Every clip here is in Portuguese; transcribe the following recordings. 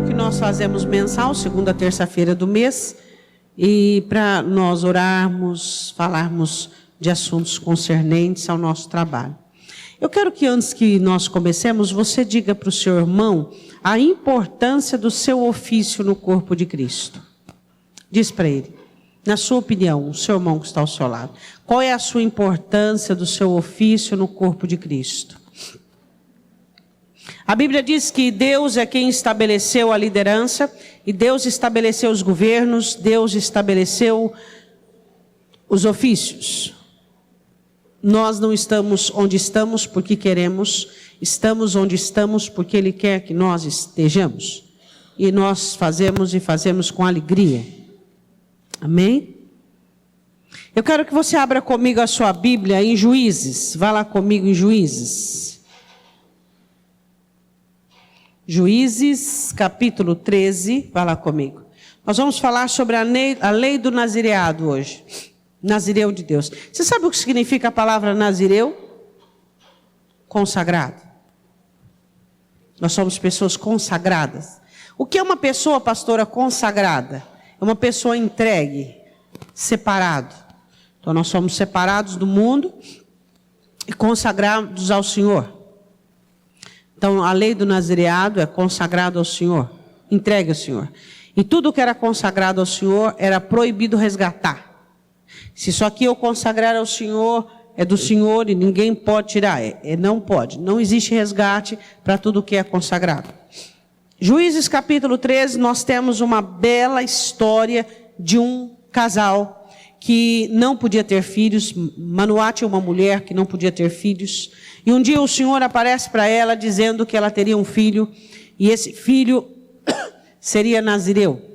que nós fazemos mensal, segunda a terça-feira do mês, e para nós orarmos, falarmos de assuntos concernentes ao nosso trabalho. Eu quero que antes que nós comecemos, você diga para o seu irmão a importância do seu ofício no corpo de Cristo. Diz para ele, na sua opinião, o seu irmão que está ao seu lado, qual é a sua importância do seu ofício no corpo de Cristo? A Bíblia diz que Deus é quem estabeleceu a liderança, e Deus estabeleceu os governos, Deus estabeleceu os ofícios. Nós não estamos onde estamos porque queremos, estamos onde estamos porque Ele quer que nós estejamos. E nós fazemos com alegria. Amém? Eu quero que você abra comigo a sua Bíblia em Juízes. Vá lá comigo em Juízes. Juízes, capítulo 13. Vá lá comigo. Nós vamos falar sobre a lei do nazireado hoje. Nazireu de Deus. Você sabe o que significa a palavra nazireu? Consagrado. Nós somos pessoas consagradas. O que é uma pessoa, pastora, consagrada? É uma pessoa entregue, separado. Então nós somos separados do mundo e consagrados ao Senhor. Então a lei do nazireado é consagrado ao Senhor, entregue ao Senhor. E tudo que era consagrado ao Senhor era proibido resgatar. Se isso aqui eu consagrar ao Senhor, é do Senhor e ninguém pode tirar. Não pode. Não existe resgate para tudo que é consagrado. Juízes capítulo 13, nós temos uma bela história de um casal que não podia ter filhos. Manoá tinha uma mulher que não podia ter filhos. E um dia o Senhor aparece para ela dizendo que ela teria um filho. E esse filho seria nazireu.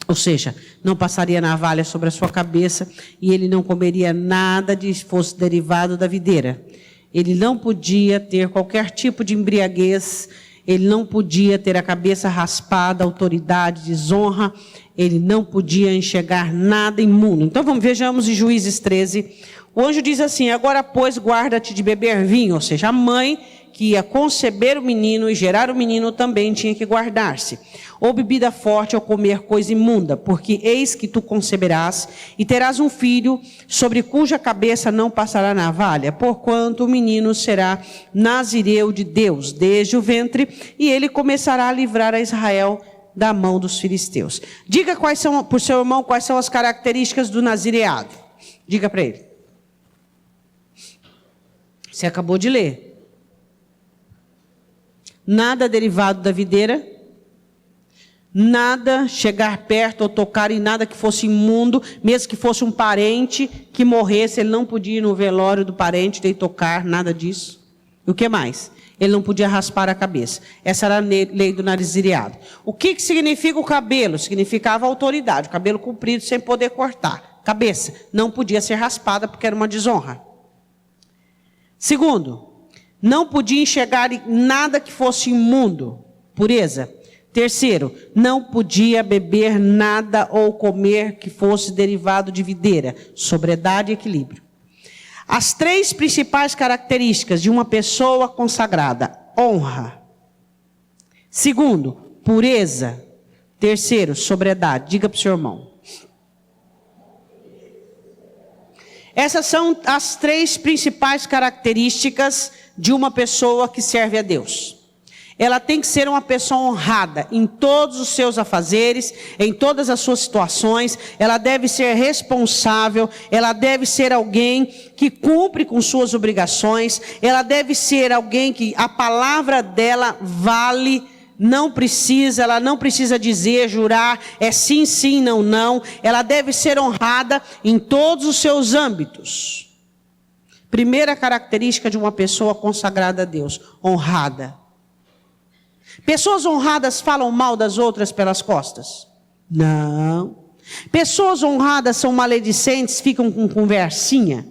Ou seja, não passaria navalha sobre a sua cabeça e ele não comeria nada que fosse derivado da videira. Ele não podia ter qualquer tipo de embriaguez, ele não podia ter a cabeça raspada, autoridade, desonra, ele não podia enxergar nada imundo. Então vejamos em Juízes 13, o anjo diz assim, agora pois guarda-te de beber vinho, ou seja, a mãe que ia conceber o menino e gerar o menino também tinha que guardar-se. Ou bebida forte, ou comer coisa imunda, porque eis que tu conceberás e terás um filho, sobre cuja cabeça não passará navalha, porquanto o menino será nazireu de Deus, desde o ventre, e ele começará a livrar a Israel da mão dos filisteus. Diga quais são, por seu irmão, quais são as características do nazireado. Diga para ele. Você acabou de ler. Nada derivado da videira, nada chegar perto ou tocar em nada que fosse imundo, mesmo que fosse um parente que morresse, ele não podia ir no velório do parente, nem tocar, nada disso. E o que mais? Ele não podia raspar a cabeça. Essa era a lei do nazireado. O que significa o cabelo? Significava autoridade, o cabelo comprido sem poder cortar. Cabeça não podia ser raspada porque era uma desonra. Segundo, não podia enxergar nada que fosse imundo, pureza. Terceiro, não podia beber nada ou comer que fosse derivado de videira, sobriedade e equilíbrio. As três principais características de uma pessoa consagrada: honra. Segundo, pureza. Terceiro, sobriedade. Diga para o seu irmão. Essas são as três principais características de uma pessoa que serve a Deus. Ela tem que ser uma pessoa honrada em todos os seus afazeres, em todas as suas situações. Ela deve ser responsável, ela deve ser alguém que cumpre com suas obrigações. Ela deve ser alguém que a palavra dela vale. Ela não precisa dizer, jurar, é sim, sim, não, não. Ela deve ser honrada em todos os seus âmbitos. Primeira característica de uma pessoa consagrada a Deus: honrada. Pessoas honradas falam mal das outras pelas costas? Não. Pessoas honradas são maledicentes, ficam com conversinha?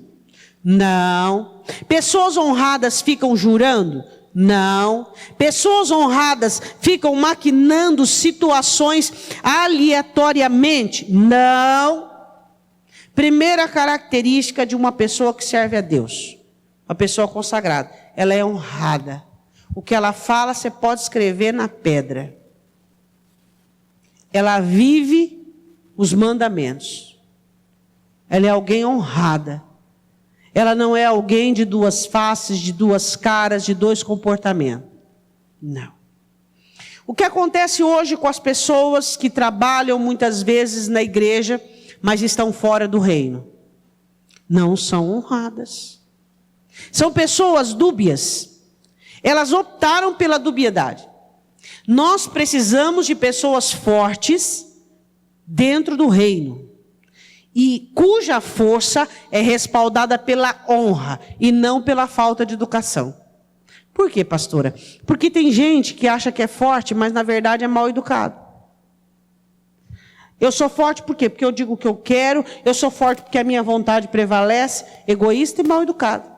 Não. Pessoas honradas ficam jurando? Não. Pessoas honradas ficam maquinando situações aleatoriamente? Não. Primeira característica de uma pessoa que serve a Deus, uma pessoa consagrada, ela é honrada. O que ela fala, você pode escrever na pedra. ela vive os mandamentos. Ela é alguém honrada. Ela não é alguém de duas faces, de duas caras, de dois comportamentos. Não. O que acontece hoje com as pessoas que trabalham muitas vezes na igreja, mas estão fora do reino? Não são honradas. São pessoas dúbias. Elas optaram pela dubiedade. Nós precisamos de pessoas fortes dentro do reino, e cuja força é respaldada pela honra e não pela falta de educação. Por quê, pastora? Porque tem gente que acha que é forte, mas na verdade é mal educado. Eu sou forte por quê? Porque eu digo o que eu quero. Eu sou forte porque a minha vontade prevalece. Egoísta e mal educado.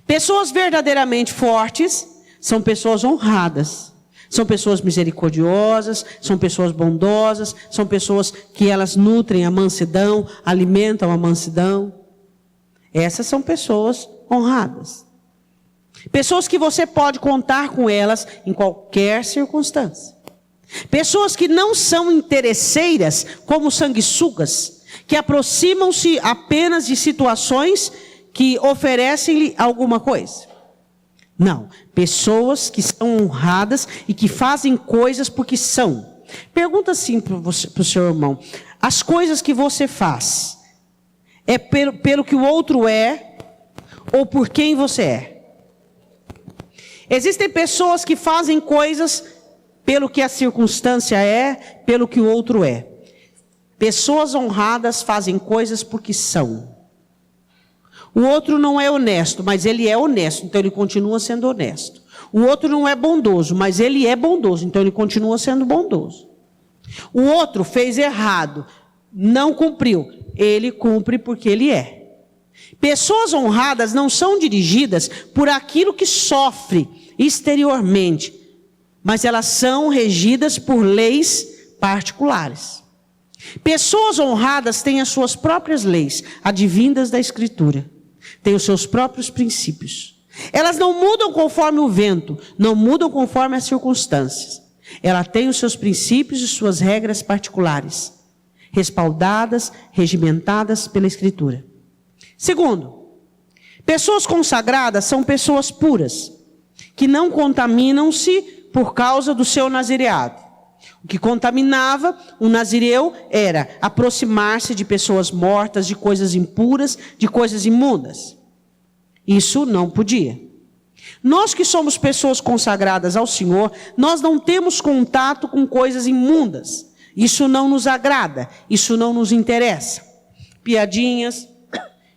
Pessoas verdadeiramente fortes são pessoas honradas. São pessoas misericordiosas, são pessoas bondosas, são pessoas que elas nutrem a mansidão, alimentam a mansidão. Essas são pessoas honradas. Pessoas que você pode contar com elas em qualquer circunstância. Pessoas que não são interesseiras como sanguessugas, que aproximam-se apenas de situações que oferecem-lhe alguma coisa. Não, pessoas que são honradas e que fazem coisas porque são. Pergunta assim para o seu irmão: as coisas que você faz, é pelo que o outro é ou por quem você é? Existem pessoas que fazem coisas pelo que a circunstância é, pelo que o outro é. Pessoas honradas fazem coisas porque são. O outro não é honesto, mas ele é honesto, então ele continua sendo honesto. O outro não é bondoso, mas ele é bondoso, então ele continua sendo bondoso. O outro fez errado, não cumpriu, ele cumpre porque ele é. Pessoas honradas não são dirigidas por aquilo que sofre exteriormente, mas elas são regidas por leis particulares. Pessoas honradas têm as suas próprias leis, advindas da Escritura. Têm os seus próprios princípios. Elas não mudam conforme o vento, não mudam conforme as circunstâncias. Ela tem os seus princípios e suas regras particulares, respaldadas, regimentadas pela Escritura. Segundo, pessoas consagradas são pessoas puras, que não contaminam-se por causa do seu nazireado. O que contaminava o nazireu era aproximar-se de pessoas mortas, de coisas impuras, de coisas imundas. Isso não podia. Nós que somos pessoas consagradas ao Senhor, nós não temos contato com coisas imundas. Isso não nos agrada, isso não nos interessa. Piadinhas,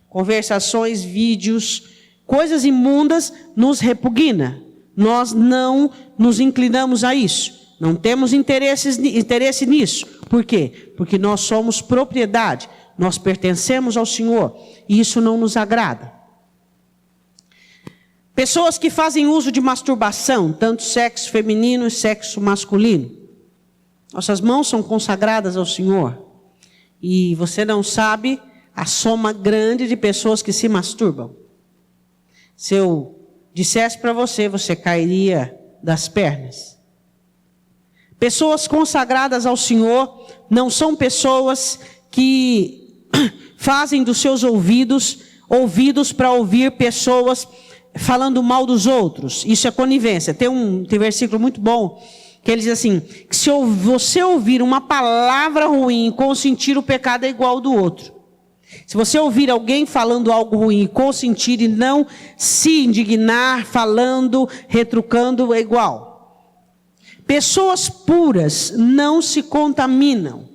conversações, vídeos, coisas imundas nos repugna. Nós não nos inclinamos a isso. Não temos interesse nisso. Por quê? Porque nós somos propriedade. Nós pertencemos ao Senhor. E isso não nos agrada. Pessoas que fazem uso de masturbação, tanto sexo feminino e sexo masculino. Nossas mãos são consagradas ao Senhor. E você não sabe a soma grande de pessoas que se masturbam. Se eu dissesse para você, você cairia das pernas. Pessoas consagradas ao Senhor não são pessoas que fazem dos seus ouvidos para ouvir pessoas falando mal dos outros. Isso é conivência. Tem versículo muito bom que ele diz assim: que se você ouvir uma palavra ruim e consentir, o pecado é igual ao do outro. Se você ouvir alguém falando algo ruim e consentir e não se indignar, falando, retrucando, é igual. Pessoas puras não se contaminam.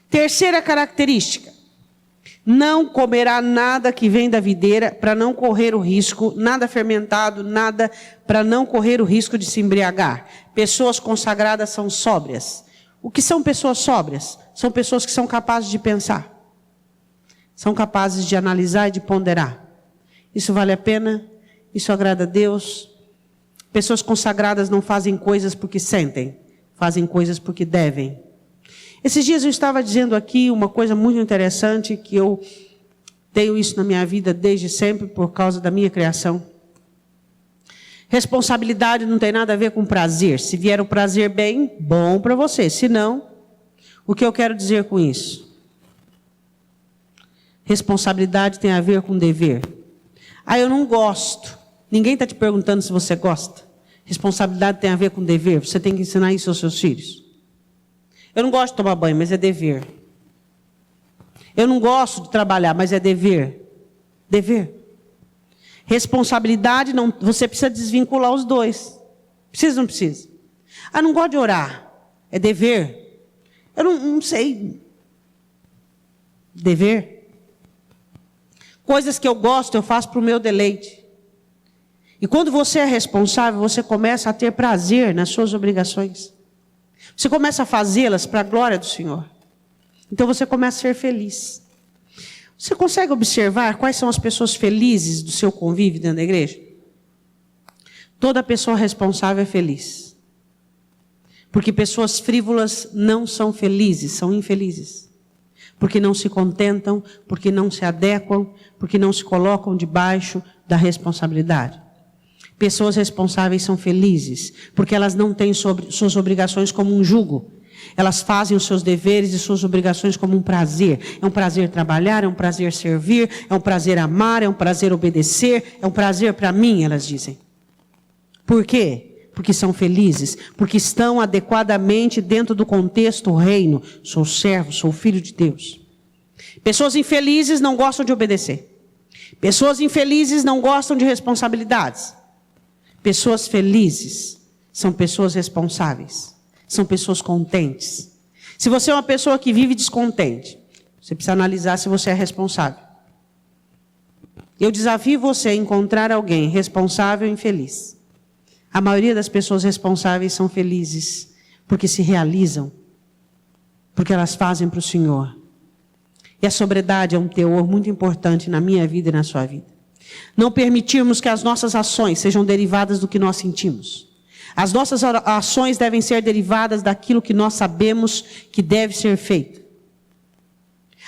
Terceira característica: não comerá nada que vem da videira para não correr o risco, nada fermentado, nada para não correr o risco de se embriagar. Pessoas consagradas são sóbrias. O que são pessoas sóbrias? São pessoas que são capazes de pensar. São capazes de analisar e de ponderar. Isso vale a pena? Isso agrada a Deus? Pessoas consagradas não fazem coisas porque sentem, fazem coisas porque devem. Esses dias eu estava dizendo aqui uma coisa muito interessante, que eu tenho isso na minha vida desde sempre por causa da minha criação. Responsabilidade não tem nada a ver com prazer. Se vier o prazer bem, bom para você. Se não, o que eu quero dizer com isso? Responsabilidade tem a ver com dever. Ah, eu não gosto. Ninguém está te perguntando se você gosta. Responsabilidade tem a ver com dever. Você tem que ensinar isso aos seus filhos. Eu não gosto de tomar banho, mas é dever. Eu não gosto de trabalhar, mas é dever. Dever. Responsabilidade, não, você precisa desvincular os dois. Precisa ou não precisa? Ah, não gosto de orar. É dever. Eu não sei. Dever. Coisas que eu gosto, eu faço para o meu deleite. E quando você é responsável, você começa a ter prazer nas suas obrigações. Você começa a fazê-las para a glória do Senhor. Então você começa a ser feliz. Você consegue observar quais são as pessoas felizes do seu convívio dentro da igreja? Toda pessoa responsável é feliz. Porque pessoas frívolas não são felizes, são infelizes. Porque não se contentam, porque não se adequam, porque não se colocam debaixo da responsabilidade. Pessoas responsáveis são felizes, porque elas não têm suas obrigações como um jugo. Elas fazem os seus deveres e suas obrigações como um prazer. É um prazer trabalhar, é um prazer servir, é um prazer amar, é um prazer obedecer, é um prazer para mim, elas dizem. Por quê? Porque são felizes, porque estão adequadamente dentro do contexto reino. Sou servo, sou filho de Deus. Pessoas infelizes não gostam de obedecer. Pessoas infelizes não gostam de responsabilidades. Pessoas felizes são pessoas responsáveis. São pessoas contentes. Se você é uma pessoa que vive descontente, você precisa analisar se você é responsável. Eu desafio você a encontrar alguém responsável e infeliz. A maioria das pessoas responsáveis são felizes, porque se realizam, porque elas fazem para o Senhor. E a sobriedade é um teor muito importante na minha vida e na sua vida. Não permitirmos que as nossas ações sejam derivadas do que nós sentimos. As nossas ações devem ser derivadas daquilo que nós sabemos que deve ser feito.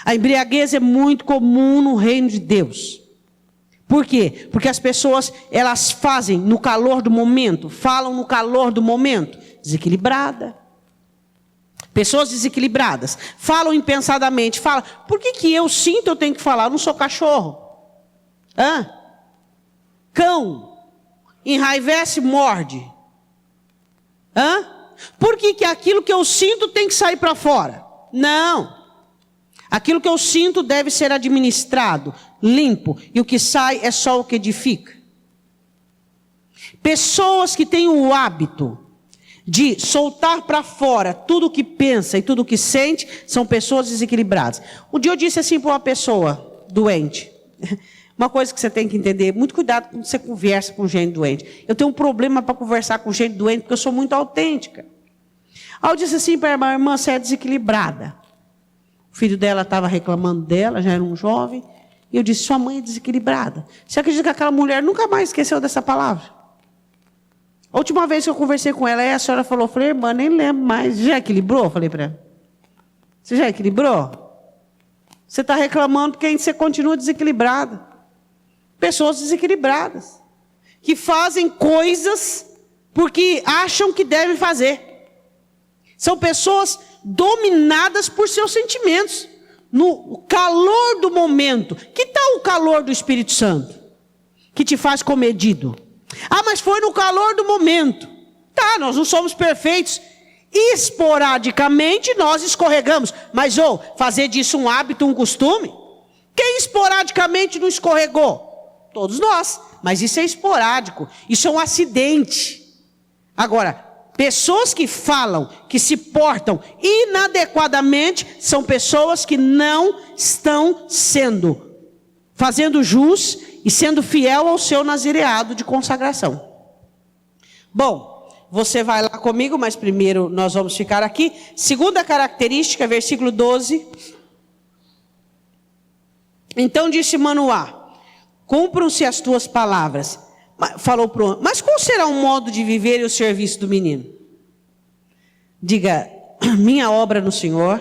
A embriaguez é muito comum no reino de Deus. Por quê? Porque as pessoas, elas fazem no calor do momento, falam no calor do momento. Desequilibrada. Pessoas desequilibradas. Falam impensadamente. Falam, por que eu sinto eu tenho que falar? Eu não sou cachorro. Cão. Enraivece, morde. Por que aquilo que eu sinto tem que sair para fora? Não. Aquilo que eu sinto deve ser administrado, limpo. E o que sai é só o que edifica. Pessoas que têm o hábito de soltar para fora tudo o que pensa e tudo o que sente, são pessoas desequilibradas. Um dia eu disse assim para uma pessoa doente. Uma coisa que você tem que entender, muito cuidado quando você conversa com gente doente. Eu tenho um problema para conversar com gente doente, porque eu sou muito autêntica. Aí eu disse assim para a irmã, você é desequilibrada. O filho dela estava reclamando dela, já era um jovem. E eu disse, sua mãe é desequilibrada. Você acredita que aquela mulher nunca mais esqueceu dessa palavra? A última vez que eu conversei com ela, a senhora falou, falei, irmã, nem lembro mais. Já equilibrou? Eu falei para ela. Você já equilibrou? Você está reclamando porque você continua desequilibrada. Pessoas desequilibradas, que fazem coisas porque acham que devem fazer. São pessoas dominadas por seus sentimentos. No calor do momento. Que tal o calor do Espírito Santo? Que te faz comedido. Ah, mas foi no calor do momento. Tá, nós não somos perfeitos. Esporadicamente nós escorregamos. Mas fazer disso um hábito, um costume? Quem esporadicamente não escorregou? Todos nós, mas isso é esporádico, isso é um acidente. Agora, pessoas que falam, que se portam inadequadamente, são pessoas que não estão fazendo jus e sendo fiel ao seu nazireado de consagração. Bom, você vai lá comigo, mas primeiro nós vamos ficar aqui. Segunda característica, versículo 12. Então disse Manoá, cumpram-se as tuas palavras. Falou para o homem, mas qual será o modo de viver e o serviço do menino? Diga, minha obra no Senhor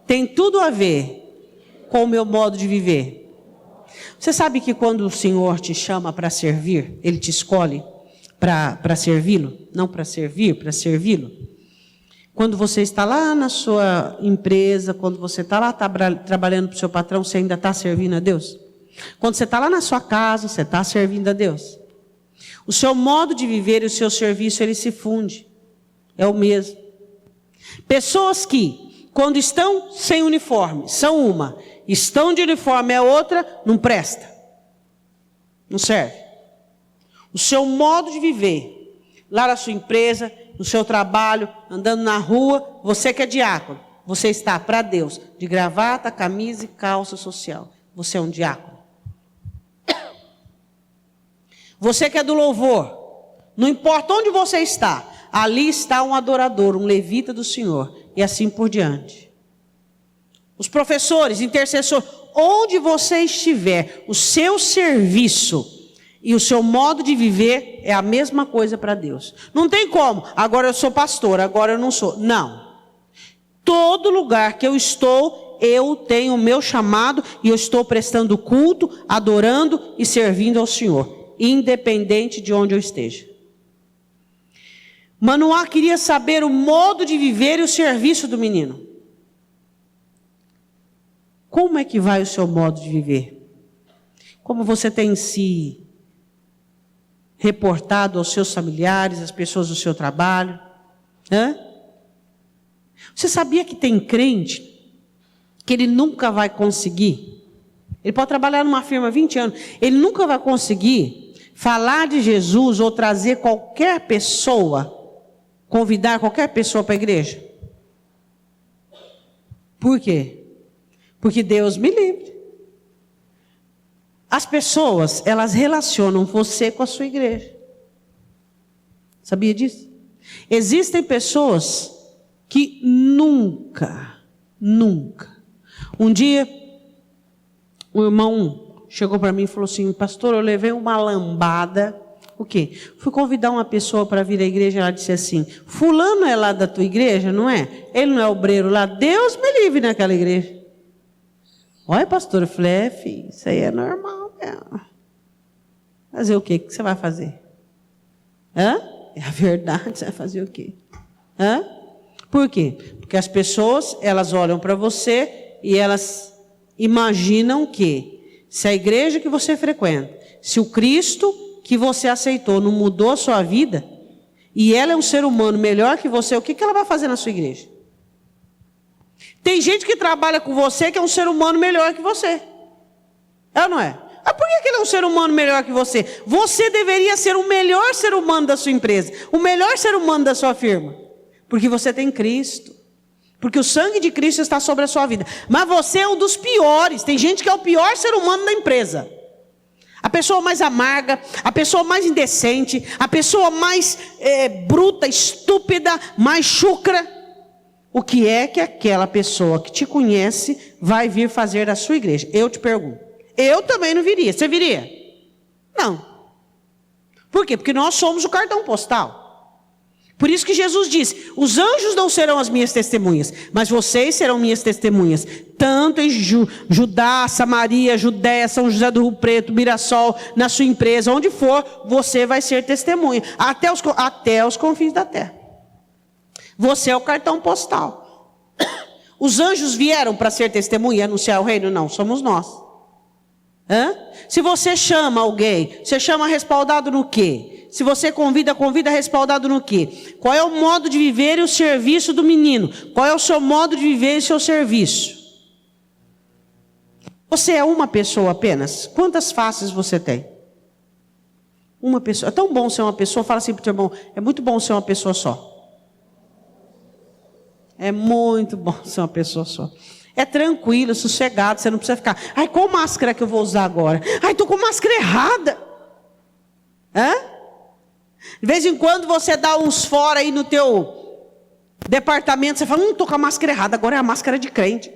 tem tudo a ver com o meu modo de viver. Você sabe que quando o Senhor te chama para servir, Ele te escolhe, para servi-lo? Não para servir, para servi-lo? Quando você está lá na sua empresa, quando você está lá trabalhando para o seu patrão, você ainda está servindo a Deus? Quando você está lá na sua casa, você está servindo a Deus? O seu modo de viver e o seu serviço, ele se funde. É o mesmo. Pessoas que, quando estão sem uniforme, são uma. Estão de uniforme é outra, não presta. Não serve. O seu modo de viver, lá na sua empresa, no seu trabalho, andando na rua, você que é diácono, você está para Deus, de gravata, camisa e calça social. Você é um diácono. Você que é do louvor, não importa onde você está, ali está um adorador, um levita do Senhor, e assim por diante. Os professores, intercessores, onde você estiver, o seu serviço e o seu modo de viver é a mesma coisa para Deus. Não tem como, agora eu sou pastor, agora eu não sou. Não. Todo lugar que eu estou, eu tenho o meu chamado e eu estou prestando culto, adorando e servindo ao Senhor, independente de onde eu esteja. Manoá queria saber o modo de viver e o serviço do menino. Como é que vai o seu modo de viver? Como você tem se reportado aos seus familiares, às pessoas do seu trabalho? Você sabia que tem crente que ele nunca vai conseguir? Ele pode trabalhar numa firma há 20 anos. Ele nunca vai conseguir falar de Jesus ou trazer qualquer pessoa, convidar qualquer pessoa para a igreja. Por quê? Porque Deus me livre. As pessoas, elas relacionam você com a sua igreja. Sabia disso? Existem pessoas que nunca. Um dia, um irmão chegou para mim e falou assim: pastor, eu levei uma lambada. O quê? Fui convidar uma pessoa para vir à igreja, ela disse assim: fulano é lá da tua igreja, não é? Ele não é obreiro lá? Deus me livre naquela igreja. Olha, pastor, eu falei: filho, isso aí é normal mesmo. Fazer o quê? O que você vai fazer? É a verdade, você vai fazer o quê? Por quê? Porque as pessoas, elas olham para você e elas imaginam que se a igreja que você frequenta, se o Cristo que você aceitou não mudou a sua vida, e ela é um ser humano melhor que você, o que ela vai fazer na sua igreja? Tem gente que trabalha com você que é um ser humano melhor que você. É ou não é? Por que ele é um ser humano melhor que você? Você deveria ser o melhor ser humano da sua empresa, o melhor ser humano da sua firma. Porque você tem Cristo. Porque o sangue de Cristo está sobre a sua vida. Mas você é um dos piores. Tem gente que é o pior ser humano da empresa. A pessoa mais amarga, a pessoa mais indecente, a pessoa mais bruta, estúpida, mais chucra. O que é que aquela pessoa que te conhece vai vir fazer da sua igreja? Eu te pergunto. Eu também não viria. Você viria? Não. Por quê? Porque nós somos o cartão postal. Por isso que Jesus disse: os anjos não serão as minhas testemunhas, mas vocês serão minhas testemunhas. Tanto em Judá, Samaria, Judéia, São José do Rio Preto, Mirassol, na sua empresa, onde for, você vai ser testemunha. Até os confins da terra. Você é o cartão postal. Os anjos vieram para ser testemunha e anunciar o reino? Não, somos nós. Se você chama alguém, você chama respaldado no quê? Se você convida respaldado no quê? Qual é o modo de viver e o serviço do menino? Qual é o seu modo de viver e o seu serviço? Você é uma pessoa apenas? Quantas faces você tem? Uma pessoa. É tão bom ser uma pessoa. Fala assim para o teu irmão: é muito bom ser uma pessoa só. É muito bom ser uma pessoa só. É tranquilo, sossegado, você não precisa ficar: ai, qual máscara que eu vou usar agora? Ai, estou com máscara errada. De vez em quando você dá uns fora aí no teu departamento, você fala: estou com a máscara errada, agora é a máscara de crente.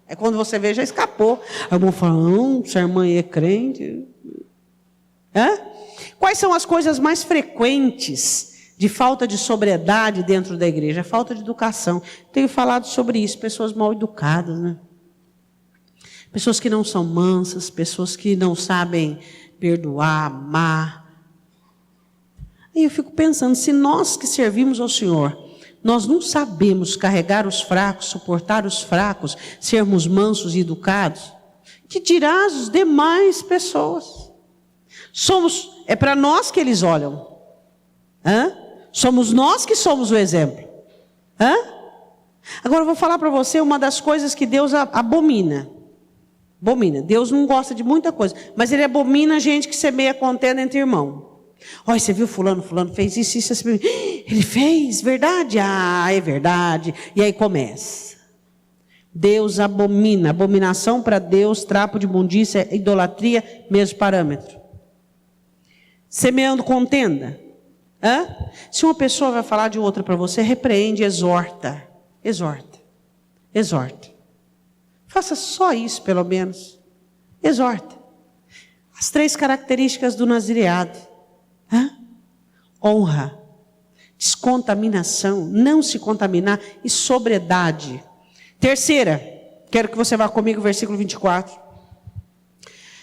É quando você vê, já escapou. Aí o irmão fala: se a irmã é crente. Quais são as coisas mais frequentes de falta de sobriedade dentro da igreja? A falta de educação. Tenho falado sobre isso. Pessoas mal educadas, né? Pessoas que não são mansas, pessoas que não sabem perdoar, amar. Aí eu fico pensando, se nós que servimos ao Senhor, nós não sabemos carregar os fracos, suportar os fracos, sermos mansos e educados, que dirá as demais pessoas? É para nós que eles olham. Somos nós que somos o exemplo. Agora eu vou falar para você uma das coisas que Deus abomina. Deus não gosta de muita coisa, mas Ele abomina a gente que semeia contenda entre irmãos. Olha, você viu fulano fez isso. Ele fez, verdade? É verdade. E aí começa. Deus abomina. Abominação para Deus, trapo de imundícia, idolatria, mesmo parâmetro. Semeando contenda. Se uma pessoa vai falar de outra para você, repreende, exorta. Faça só isso, pelo menos. Exorta. As 3 características do nazireado. Honra, descontaminação, não se contaminar e sobriedade. Terceira, quero que você vá comigo, versículo 24.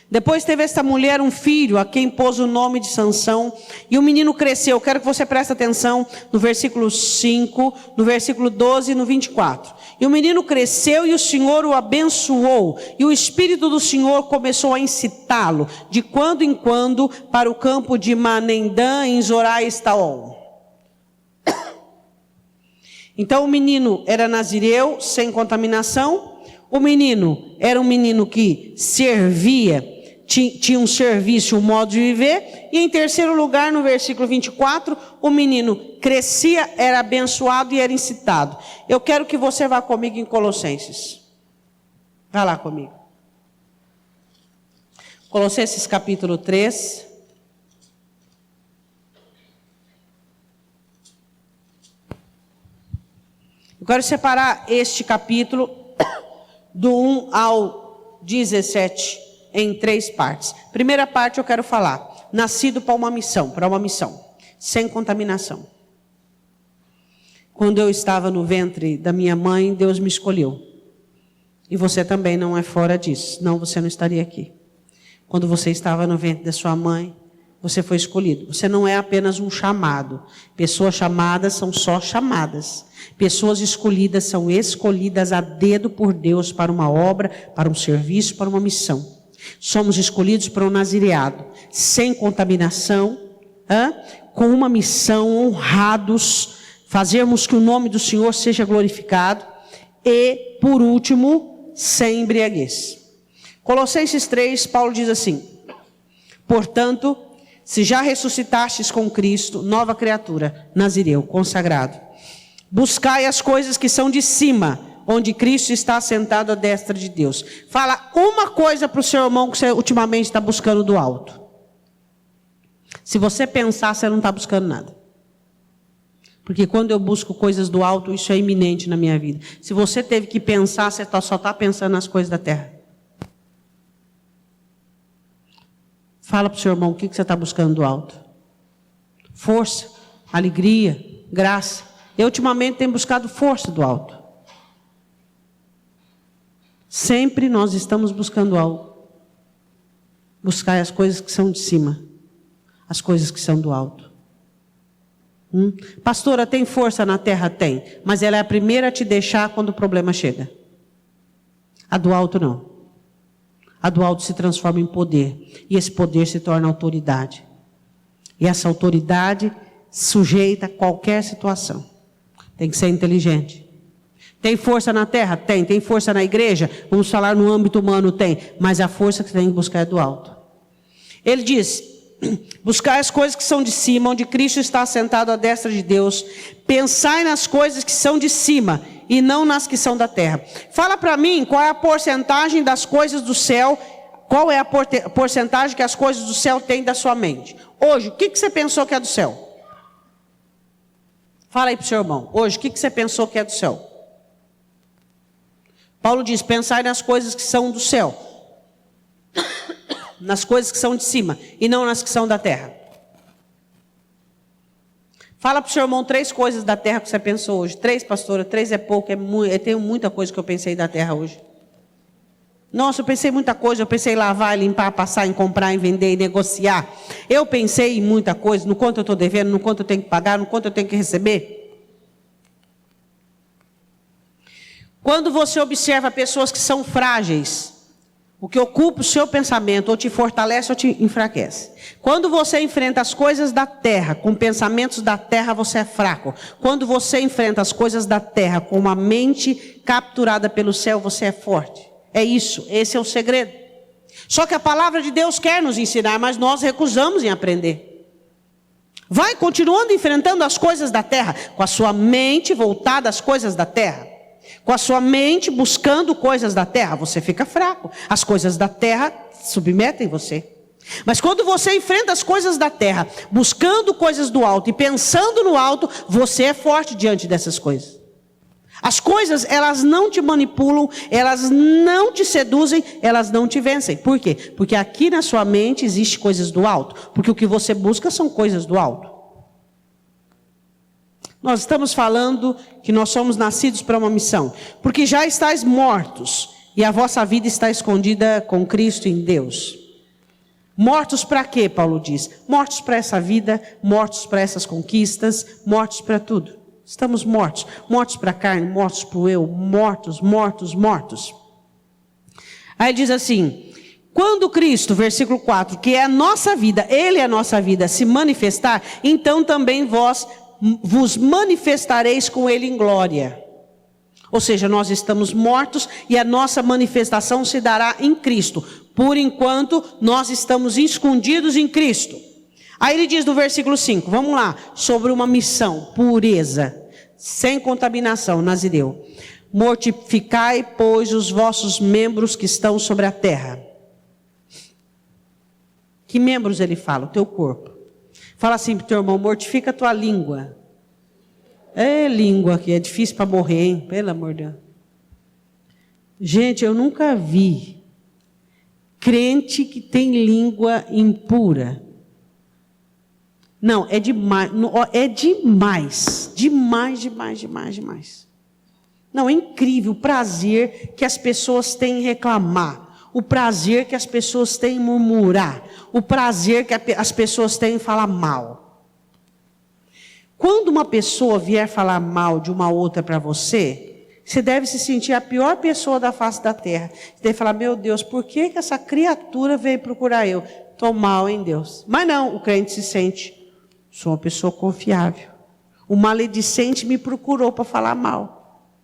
Depois teve esta mulher um filho, a quem pôs o nome de Sansão, e o menino cresceu. Quero que você preste atenção no versículo 5, no versículo 12 e no 24. E o menino cresceu e o Senhor o abençoou, e o Espírito do Senhor começou a incitá-lo, de quando em quando, para o campo de Manendã, em Zorá-Estaol. Então o menino era nazireu, sem contaminação. O menino era um menino que servia, tinha um serviço, um modo de viver. E em terceiro lugar, no versículo 24, o menino crescia, era abençoado e era incitado. Eu quero que você vá comigo em Colossenses. Vá lá comigo. Colossenses capítulo 3. Eu quero separar este capítulo do 1 ao 17 em 3 partes. Primeira parte eu quero falar, nascido para uma missão, sem contaminação. Quando eu estava no ventre da minha mãe, Deus me escolheu. E você também não é fora disso, senão você não estaria aqui. Quando você estava no ventre da sua mãe, você foi escolhido. Você não é apenas um chamado. Pessoas chamadas são só chamadas. Pessoas escolhidas são escolhidas a dedo por Deus para uma obra, para um serviço, para uma missão. Somos escolhidos para um nazireado, sem contaminação, com uma missão, honrados, fazermos que o nome do Senhor seja glorificado e, por último, sem embriaguez. Colossenses 3, Paulo diz assim: portanto, se já ressuscitastes com Cristo, nova criatura, nazireu, consagrado, buscai as coisas que são de cima, onde Cristo está sentado à destra de Deus. Fala uma coisa para o seu irmão que você ultimamente está buscando do alto. Se você pensar, você não está buscando nada. Porque quando eu busco coisas do alto, isso é iminente na minha vida. Se você teve que pensar, você só está pensando nas coisas da terra. Fala para o seu irmão o que você está buscando do alto. Força, alegria, graça. Eu ultimamente tenho buscado força do alto. Sempre nós estamos buscando algo. Buscar as coisas que são de cima. As coisas que são do alto. Pastora, tem força na terra? Tem. Mas ela é a primeira a te deixar quando o problema chega. A do alto não. A do alto se transforma em poder. E esse poder se torna autoridade. E essa autoridade sujeita a qualquer situação. Tem que ser inteligente. Tem força na terra? Tem. Tem força na igreja? Vamos falar no âmbito humano? Tem. Mas a força que tem que buscar é do alto. Ele diz: buscar as coisas que são de cima, onde Cristo está assentado à destra de Deus. Pensai nas coisas que são de cima e não nas que são da terra. Fala para mim qual é a porcentagem das coisas do céu, qual é a porcentagem que as coisas do céu têm da sua mente. Hoje, o que você pensou que é do céu? Fala aí para o seu irmão. Hoje, o que você pensou que é do céu? Paulo diz: pensai nas coisas que são do céu, nas coisas que são de cima e não nas que são da terra. Fala para o seu irmão 3 coisas da terra que você pensou hoje. 3, pastora, 3 é pouco, eu tenho muita coisa que eu pensei da terra hoje. Nossa, eu pensei em muita coisa, eu pensei em lavar, limpar, passar, em comprar, em vender, em negociar. Eu pensei em muita coisa, no quanto eu estou devendo, no quanto eu tenho que pagar, no quanto eu tenho que receber. Quando você observa pessoas que são frágeis, o que ocupa o seu pensamento ou te fortalece ou te enfraquece. Quando você enfrenta as coisas da terra, com pensamentos da terra, você é fraco. Quando você enfrenta as coisas da terra com uma mente capturada pelo céu, você é forte. É isso, esse é o segredo. Só que a palavra de Deus quer nos ensinar, mas nós recusamos em aprender. Vai continuando enfrentando as coisas da terra, com a sua mente voltada às coisas da terra. Com a sua mente buscando coisas da terra, você fica fraco. As coisas da terra submetem você. Mas quando você enfrenta as coisas da terra, buscando coisas do alto e pensando no alto, você é forte diante dessas coisas. As coisas, elas não te manipulam, elas não te seduzem, elas não te vencem. Por quê? Porque aqui na sua mente existe coisas do alto. Porque o que você busca são coisas do alto. Nós estamos falando que nós somos nascidos para uma missão. Porque já estáis mortos e a vossa vida está escondida com Cristo em Deus. Mortos para quê, Paulo diz? Mortos para essa vida, mortos para essas conquistas, mortos para tudo. Estamos mortos. Mortos para a carne, mortos para o eu, mortos, mortos, mortos. Aí ele diz assim, quando Cristo, versículo 4, que é a nossa vida, Ele é a nossa vida, se manifestar, então também vos manifestareis com Ele em glória. Ou seja, nós estamos mortos e a nossa manifestação se dará em Cristo. Por enquanto, nós estamos escondidos em Cristo. Aí ele diz no versículo 5, vamos lá, sobre uma missão, pureza, sem contaminação, Nazireu. Mortificai, pois, os vossos membros que estão sobre a terra. Que membros ele fala? O teu corpo. Fala assim para o teu irmão, mortifica a tua língua. É língua que é difícil para morrer, hein? Pelo amor de Deus. Gente, eu nunca vi crente que tem língua impura. Não, é demais. É demais. Demais, demais, demais, demais. Não, é incrível o prazer que as pessoas têm em reclamar. O prazer que as pessoas têm em murmurar. O prazer que as pessoas têm em falar mal. Quando uma pessoa vier falar mal de uma outra para você, você deve se sentir a pior pessoa da face da terra. Você deve falar, meu Deus, por que essa criatura veio procurar eu? Estou mal em Deus. Mas não, o crente se sente, sou uma pessoa confiável. O maledicente me procurou para falar mal.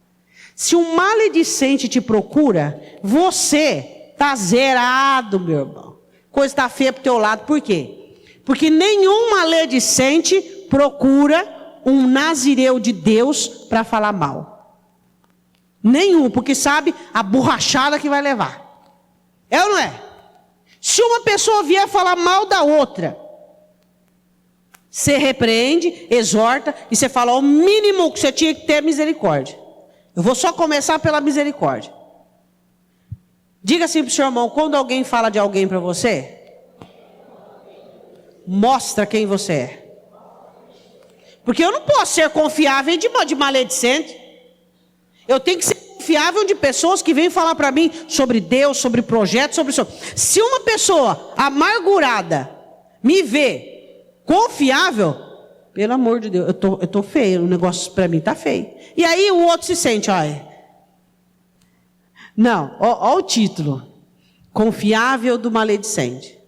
Se um maledicente te procura, você está zerado, meu irmão. Coisa está feia para o teu lado. Por quê? Porque nenhum maledicente procura um nazireu de Deus para falar mal. Nenhum, porque sabe a borrachada que vai levar. É ou não é? Se uma pessoa vier falar mal da outra, você repreende, exorta, e você fala, o mínimo que você tinha que ter é misericórdia. Eu vou só começar pela misericórdia. Diga assim para o seu irmão, quando alguém fala de alguém para você, mostra quem você é. Porque eu não posso ser confiável de maledicente. Eu tenho que ser confiável de pessoas que vêm falar para mim sobre Deus, sobre projetos, sobre isso. Se uma pessoa amargurada me vê confiável, pelo amor de Deus, eu tô feio, o negócio para mim tá feio. E aí o outro se sente, olha. Não, ó o título. Confiável do maledicente.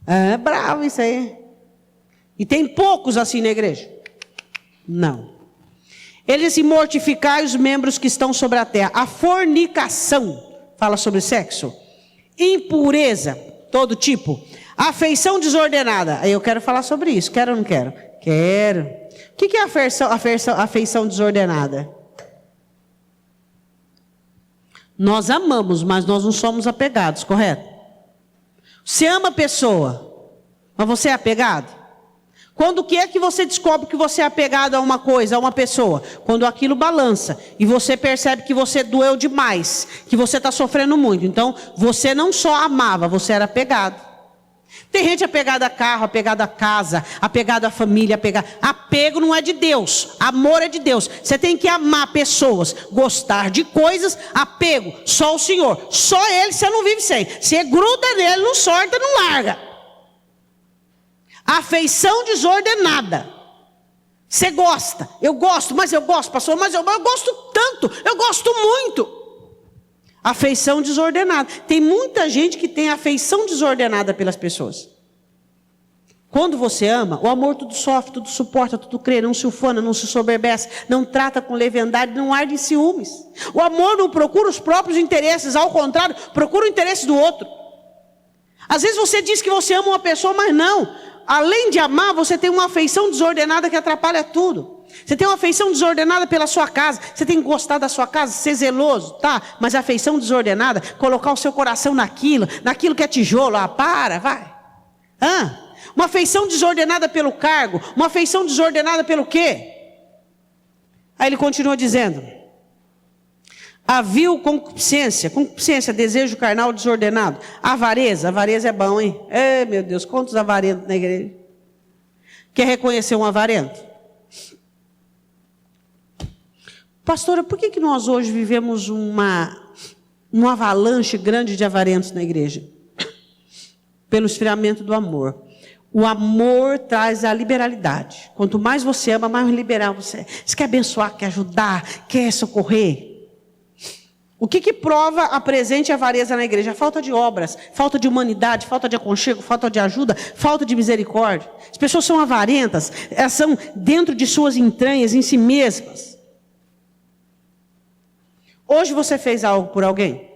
É bravo isso aí. E tem poucos assim na igreja? Não. Eles se mortificai os membros que estão sobre a terra. A fornicação, fala sobre sexo. Impureza, todo tipo. Afeição desordenada. Aí eu quero falar sobre isso. Quero ou não quero? Quero. O que é afeição desordenada? Nós amamos, mas nós não somos apegados, correto? Você ama a pessoa, mas você é apegado? Quando que é que você descobre que você é apegado a uma coisa, a uma pessoa? Quando aquilo balança e você percebe que você doeu demais, que você está sofrendo muito. Então, você não só amava, você era apegado. Tem gente apegada a carro, apegada a casa, apegada à família, apegada. Apego não é de Deus, amor é de Deus. Você tem que amar pessoas, gostar de coisas, apego, só o Senhor. Só Ele você não vive sem. Você gruda nele, não sorta, não larga. Afeição desordenada. Você gosta, eu gosto, mas eu gosto, pastor, mas eu gosto tanto, eu gosto muito. Afeição desordenada. Tem muita gente que tem afeição desordenada pelas pessoas. Quando você ama, o amor tudo sofre, tudo suporta, tudo crê, não se ufana, não se soberbece, não trata com leviandade, não arde em ciúmes. O amor não procura os próprios interesses, ao contrário, procura o interesse do outro. Às vezes você diz que você ama uma pessoa, mas não. Além de amar, você tem uma afeição desordenada que atrapalha tudo. Você tem uma afeição desordenada pela sua casa. Você tem que gostar da sua casa, ser zeloso, tá? Mas a afeição desordenada, colocar o seu coração naquilo que é tijolo. Vai. Uma afeição desordenada pelo cargo. Uma afeição desordenada pelo quê? Aí ele continua dizendo: a vil concupiscência, desejo carnal desordenado. Avareza é bom, hein? Meu Deus, quantos avarentos na igreja? Quer reconhecer um avarento? Pastora, por que nós hoje vivemos uma avalanche grande de avarentos na igreja? Pelo esfriamento do amor. O amor traz a liberalidade. Quanto mais você ama, mais liberal você é. Você quer abençoar, quer ajudar, quer socorrer. O que prova a presente avareza na igreja? A falta de obras, falta de humanidade, falta de aconchego, falta de ajuda, falta de misericórdia. As pessoas são avarentas, elas são dentro de suas entranhas, em si mesmas. Hoje você fez algo por alguém?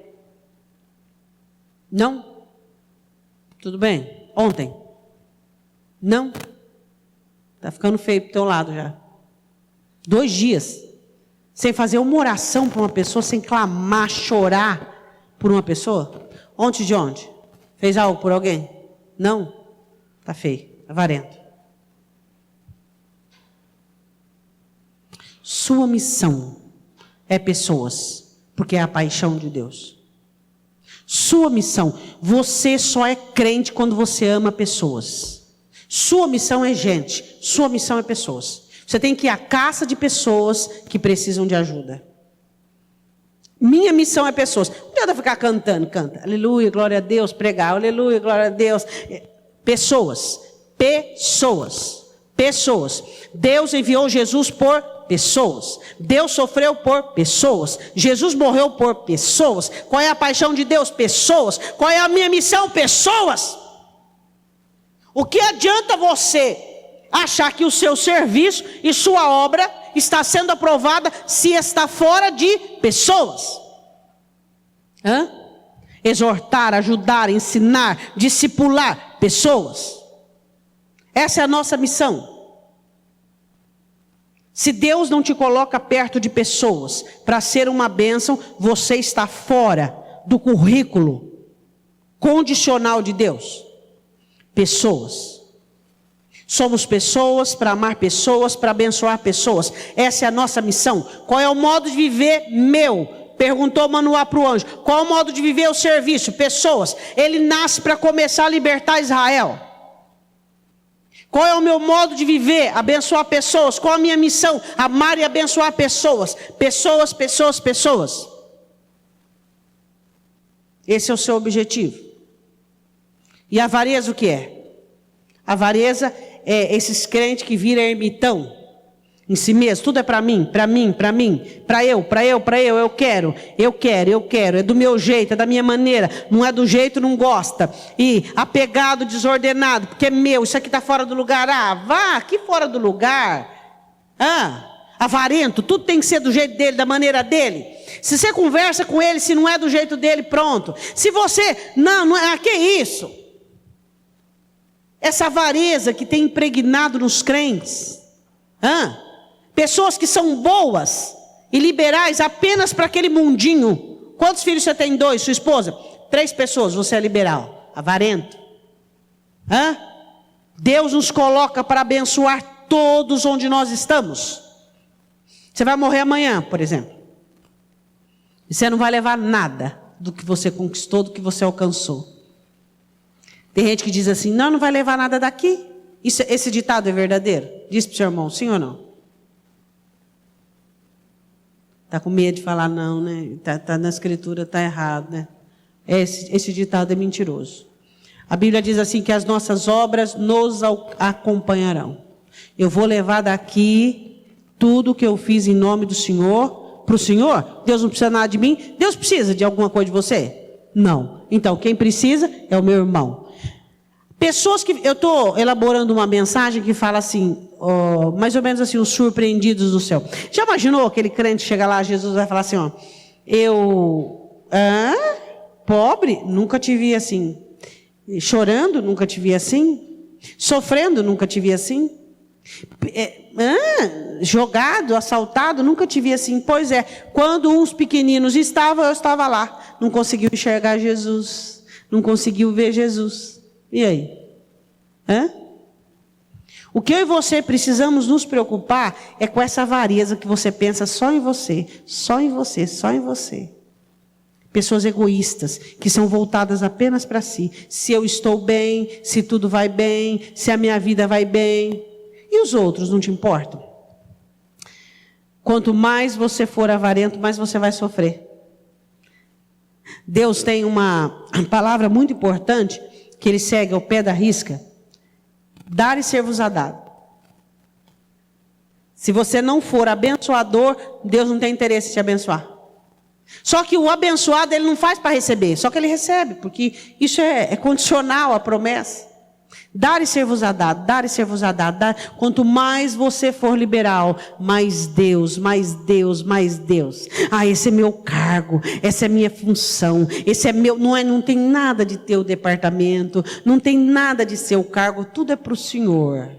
Não? Tudo bem? Ontem? Não? Está ficando feio para o teu lado já. 2 dias. Sem fazer uma oração para uma pessoa, sem clamar, chorar por uma pessoa? Ontem de onde? Fez algo por alguém? Não? Está feio, avarento. Sua missão é pessoas, porque é a paixão de Deus. Sua missão, você só é crente quando você ama pessoas. Sua missão é gente, sua missão é pessoas. Você tem que ir à caça de pessoas que precisam de ajuda. Minha missão é pessoas. Não adianta ficar cantando, canta. Aleluia, glória a Deus, pregar. Aleluia, glória a Deus. Pessoas. Deus enviou Jesus por pessoas. Deus sofreu por pessoas. Jesus morreu por pessoas. Qual é a paixão de Deus? Pessoas. Qual é a minha missão? Pessoas. O que adianta você achar que o seu serviço e sua obra está sendo aprovada se está fora de pessoas? Exortar, ajudar, ensinar, discipular pessoas. Essa é a nossa missão. Se Deus não te coloca perto de pessoas para ser uma bênção, você está fora do currículo condicional de Deus. Pessoas. Somos pessoas para amar pessoas, para abençoar pessoas. Essa é a nossa missão. Qual é o modo de viver meu? Perguntou Manoá para o anjo. Qual é o modo de viver o serviço? Pessoas. Ele nasce para começar a libertar Israel. Qual é o meu modo de viver? Abençoar pessoas. Qual a minha missão? Amar e abençoar pessoas. Pessoas. Esse é o seu objetivo. E a avareza o que é? A avareza é esses crentes que viram ermitão em si mesmo. Tudo é para mim, para eu quero. É do meu jeito, é da minha maneira. Não é do jeito, não gosta. E apegado, desordenado, porque é meu, isso aqui está fora do lugar. Vá aqui fora do lugar. Avarento, tudo tem que ser do jeito dele, da maneira dele. Se você conversa com ele, se não é do jeito dele, pronto. Se você, não é, que isso? Essa avareza que tem impregnado nos crentes. Pessoas que são boas e liberais apenas para aquele mundinho. Quantos filhos você tem? 2, sua esposa? 3 pessoas, você é liberal. Avarento. Deus nos coloca para abençoar todos onde nós estamos. Você vai morrer amanhã, por exemplo. E você não vai levar nada do que você conquistou, do que você alcançou. Tem gente que diz assim, não vai levar nada daqui. Esse ditado é verdadeiro? Diz para o seu irmão, sim ou não? Está com medo de falar não, né? Tá na escritura, está errado, né? Esse ditado é mentiroso. A Bíblia diz assim, que as nossas obras nos acompanharão. Eu vou levar daqui tudo que eu fiz em nome do Senhor para o Senhor. Deus não precisa nada de mim. Deus precisa de alguma coisa de você? Não. Então, quem precisa é o meu irmão. Pessoas que... Eu estou elaborando uma mensagem que fala assim, mais ou menos assim, os surpreendidos do céu. Já imaginou aquele crente chega lá, Jesus vai falar assim, pobre, nunca te vi assim. Chorando, nunca te vi assim. Sofrendo, nunca te vi assim. Jogado, assaltado, nunca te vi assim. Pois é, quando uns pequeninos estavam, eu estava lá. Não conseguiu enxergar Jesus. Não conseguiu ver Jesus. E aí? O que eu e você precisamos nos preocupar é com essa avareza que você pensa só em você, só em você, só em você. Pessoas egoístas, que são voltadas apenas para si. Se eu estou bem, se tudo vai bem, se a minha vida vai bem. E os outros, não te importam? Quanto mais você for avarento, mais você vai sofrer. Deus tem uma palavra muito importante, que ele segue ao pé da risca. Dar e ser-vos-á dado. Se você não for abençoador, Deus não tem interesse em te abençoar. Só que o abençoado, ele não faz para receber, só que ele recebe, porque isso é condicional à promessa. Dar e ser-vos-á dado, dar e ser-vos-á dado. Quanto mais você for liberal, mais Deus, mais Deus, mais Deus. Esse é meu cargo, essa é minha função, esse é meu, não tem nada de teu departamento, não tem nada de seu cargo, tudo é para o Senhor.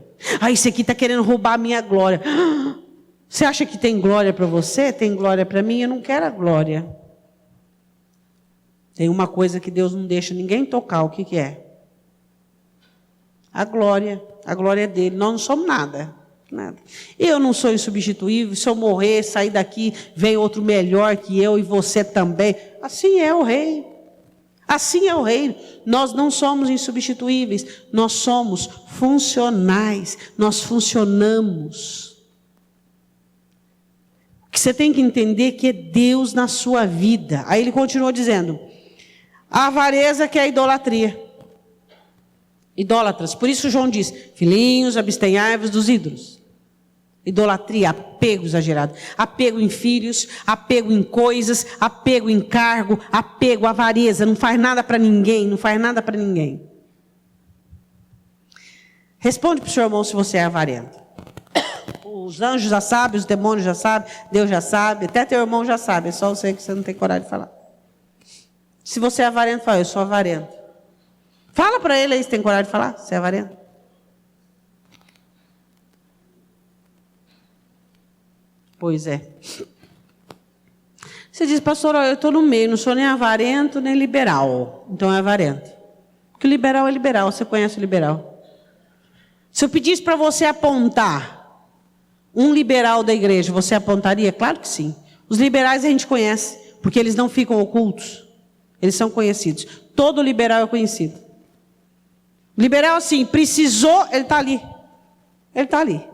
Esse aqui está querendo roubar a minha glória. Você acha que tem glória para você? Tem glória para mim? Eu não quero a glória. Tem uma coisa que Deus não deixa ninguém tocar, o que é? A glória é dele. Nós não somos nada. Eu não sou insubstituível. Se eu morrer, sair daqui, vem outro melhor que eu e você também. Assim é o rei. Assim é o reino. Nós não somos insubstituíveis. Nós somos funcionais. Nós funcionamos. O que você tem que entender é que é Deus na sua vida. Aí ele continuou dizendo, a avareza que é a idolatria. Idólatras. Por isso João diz, filhinhos, abstenhai-vos dos ídolos. Idolatria, apego exagerado. Apego em filhos, apego em coisas, apego em cargo, apego, avareza. Não faz nada para ninguém, não faz nada para ninguém. Responde para o seu irmão se você é avarento. Os anjos já sabem, os demônios já sabem, Deus já sabe, até teu irmão já sabe, é só você que você não tem coragem de falar. Se você é avarento, fala, eu sou avarento. Fala para ele aí se tem coragem de falar, você é avarento. Pois é. Você diz, pastor, eu estou no meio, não sou nem avarento, nem liberal. Então é avarento. Porque o liberal é liberal, você conhece o liberal. Se eu pedisse para você apontar um liberal da igreja, você apontaria? Claro que sim. Os liberais a gente conhece, porque eles não ficam ocultos. Eles são conhecidos. Todo liberal é conhecido. Liberal assim, precisou, ele está ali. Ele está ali.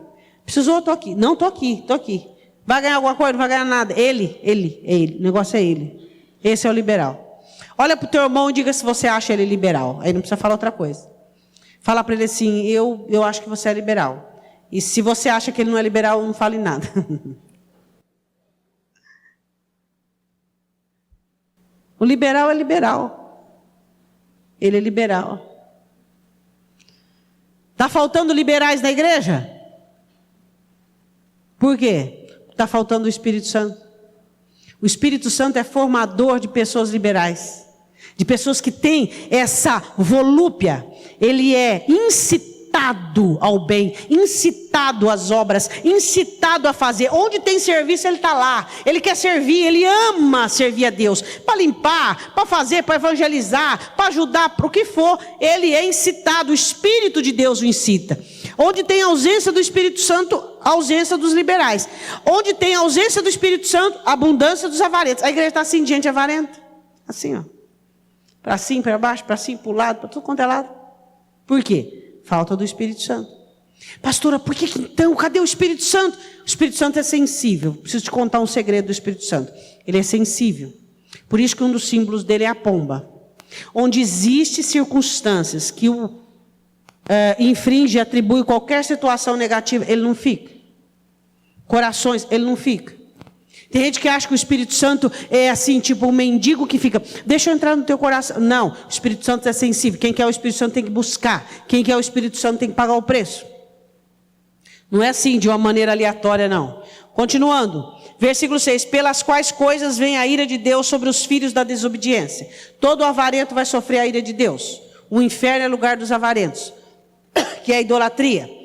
Precisou, eu estou aqui. Não, estou aqui. Vai ganhar alguma coisa? Não vai ganhar nada. Ele. O negócio é ele. Esse é o liberal. Olha para o teu irmão e diga se você acha ele liberal. Aí não precisa falar outra coisa. Fala para ele assim, eu acho que você é liberal. E se você acha que ele não é liberal, não fale nada. O liberal é liberal. Ele é liberal. Está faltando liberais na igreja? Por quê? Está faltando o Espírito Santo. O Espírito Santo é formador de pessoas liberais. De pessoas que têm essa volúpia. Ele é incitado ao bem, incitado às obras, incitado a fazer. Onde tem serviço, ele está lá. Ele quer servir, ele ama servir a Deus. Para limpar, para fazer, para evangelizar, para ajudar, para o que for. Ele é incitado, o Espírito de Deus o incita. Onde tem ausência do Espírito Santo, ausência dos liberais. Onde tem ausência do Espírito Santo, abundância dos avarentos. A igreja está assim, gente avarenta. Assim, ó. Para cima, para baixo, para cima, para o lado, para tudo quanto é lado. Por quê? Falta do Espírito Santo. Pastora, por que então? Cadê o Espírito Santo? O Espírito Santo é sensível. Preciso te contar um segredo do Espírito Santo. Ele é sensível. Por isso que um dos símbolos dele é a pomba. Onde existem circunstâncias que o infringe, atribui qualquer situação negativa, ele não fica. Corações, ele não fica. Tem gente que acha que o Espírito Santo é assim, tipo um mendigo que fica, deixa eu entrar no teu coração. Não, o Espírito Santo é sensível. Quem quer o Espírito Santo tem que buscar. Quem quer o Espírito Santo tem que pagar o preço. Não é assim, de uma maneira aleatória, não. Continuando, versículo 6. Pelas quais coisas vem a ira de Deus sobre os filhos da desobediência. Todo avarento vai sofrer a ira de Deus. O inferno é lugar dos avarentos, que é a idolatria.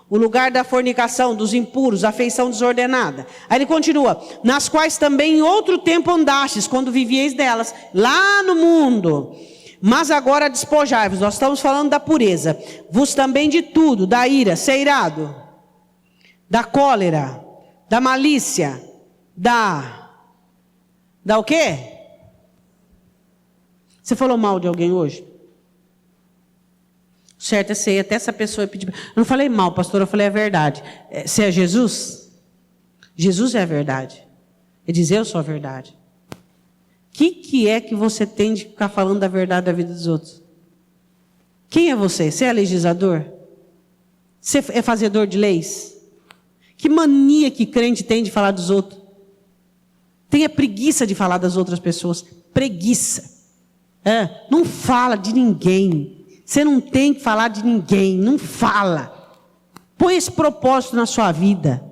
O lugar da fornicação, dos impuros, a afeição desordenada. Aí ele continua, nas quais também em outro tempo andastes, quando vivieis delas, lá no mundo. Mas agora despojai-vos, nós estamos falando da pureza. Vos também de tudo, da ira, ser irado, da cólera, da malícia, da o quê? Você falou mal de alguém hoje? Certo, eu sei, até essa pessoa pedir. Eu não falei mal, pastor, eu falei a verdade. Você é Jesus? Jesus é a verdade. Ele diz, eu sou a verdade. O que é que você tem de ficar falando da verdade da vida dos outros? Quem é você? Você é legislador? Você é fazedor de leis? Que mania que crente tem de falar dos outros? Tenha preguiça de falar das outras pessoas. Preguiça. Não fala de ninguém. Você não tem que falar de ninguém, não fala. Põe esse propósito na sua vida.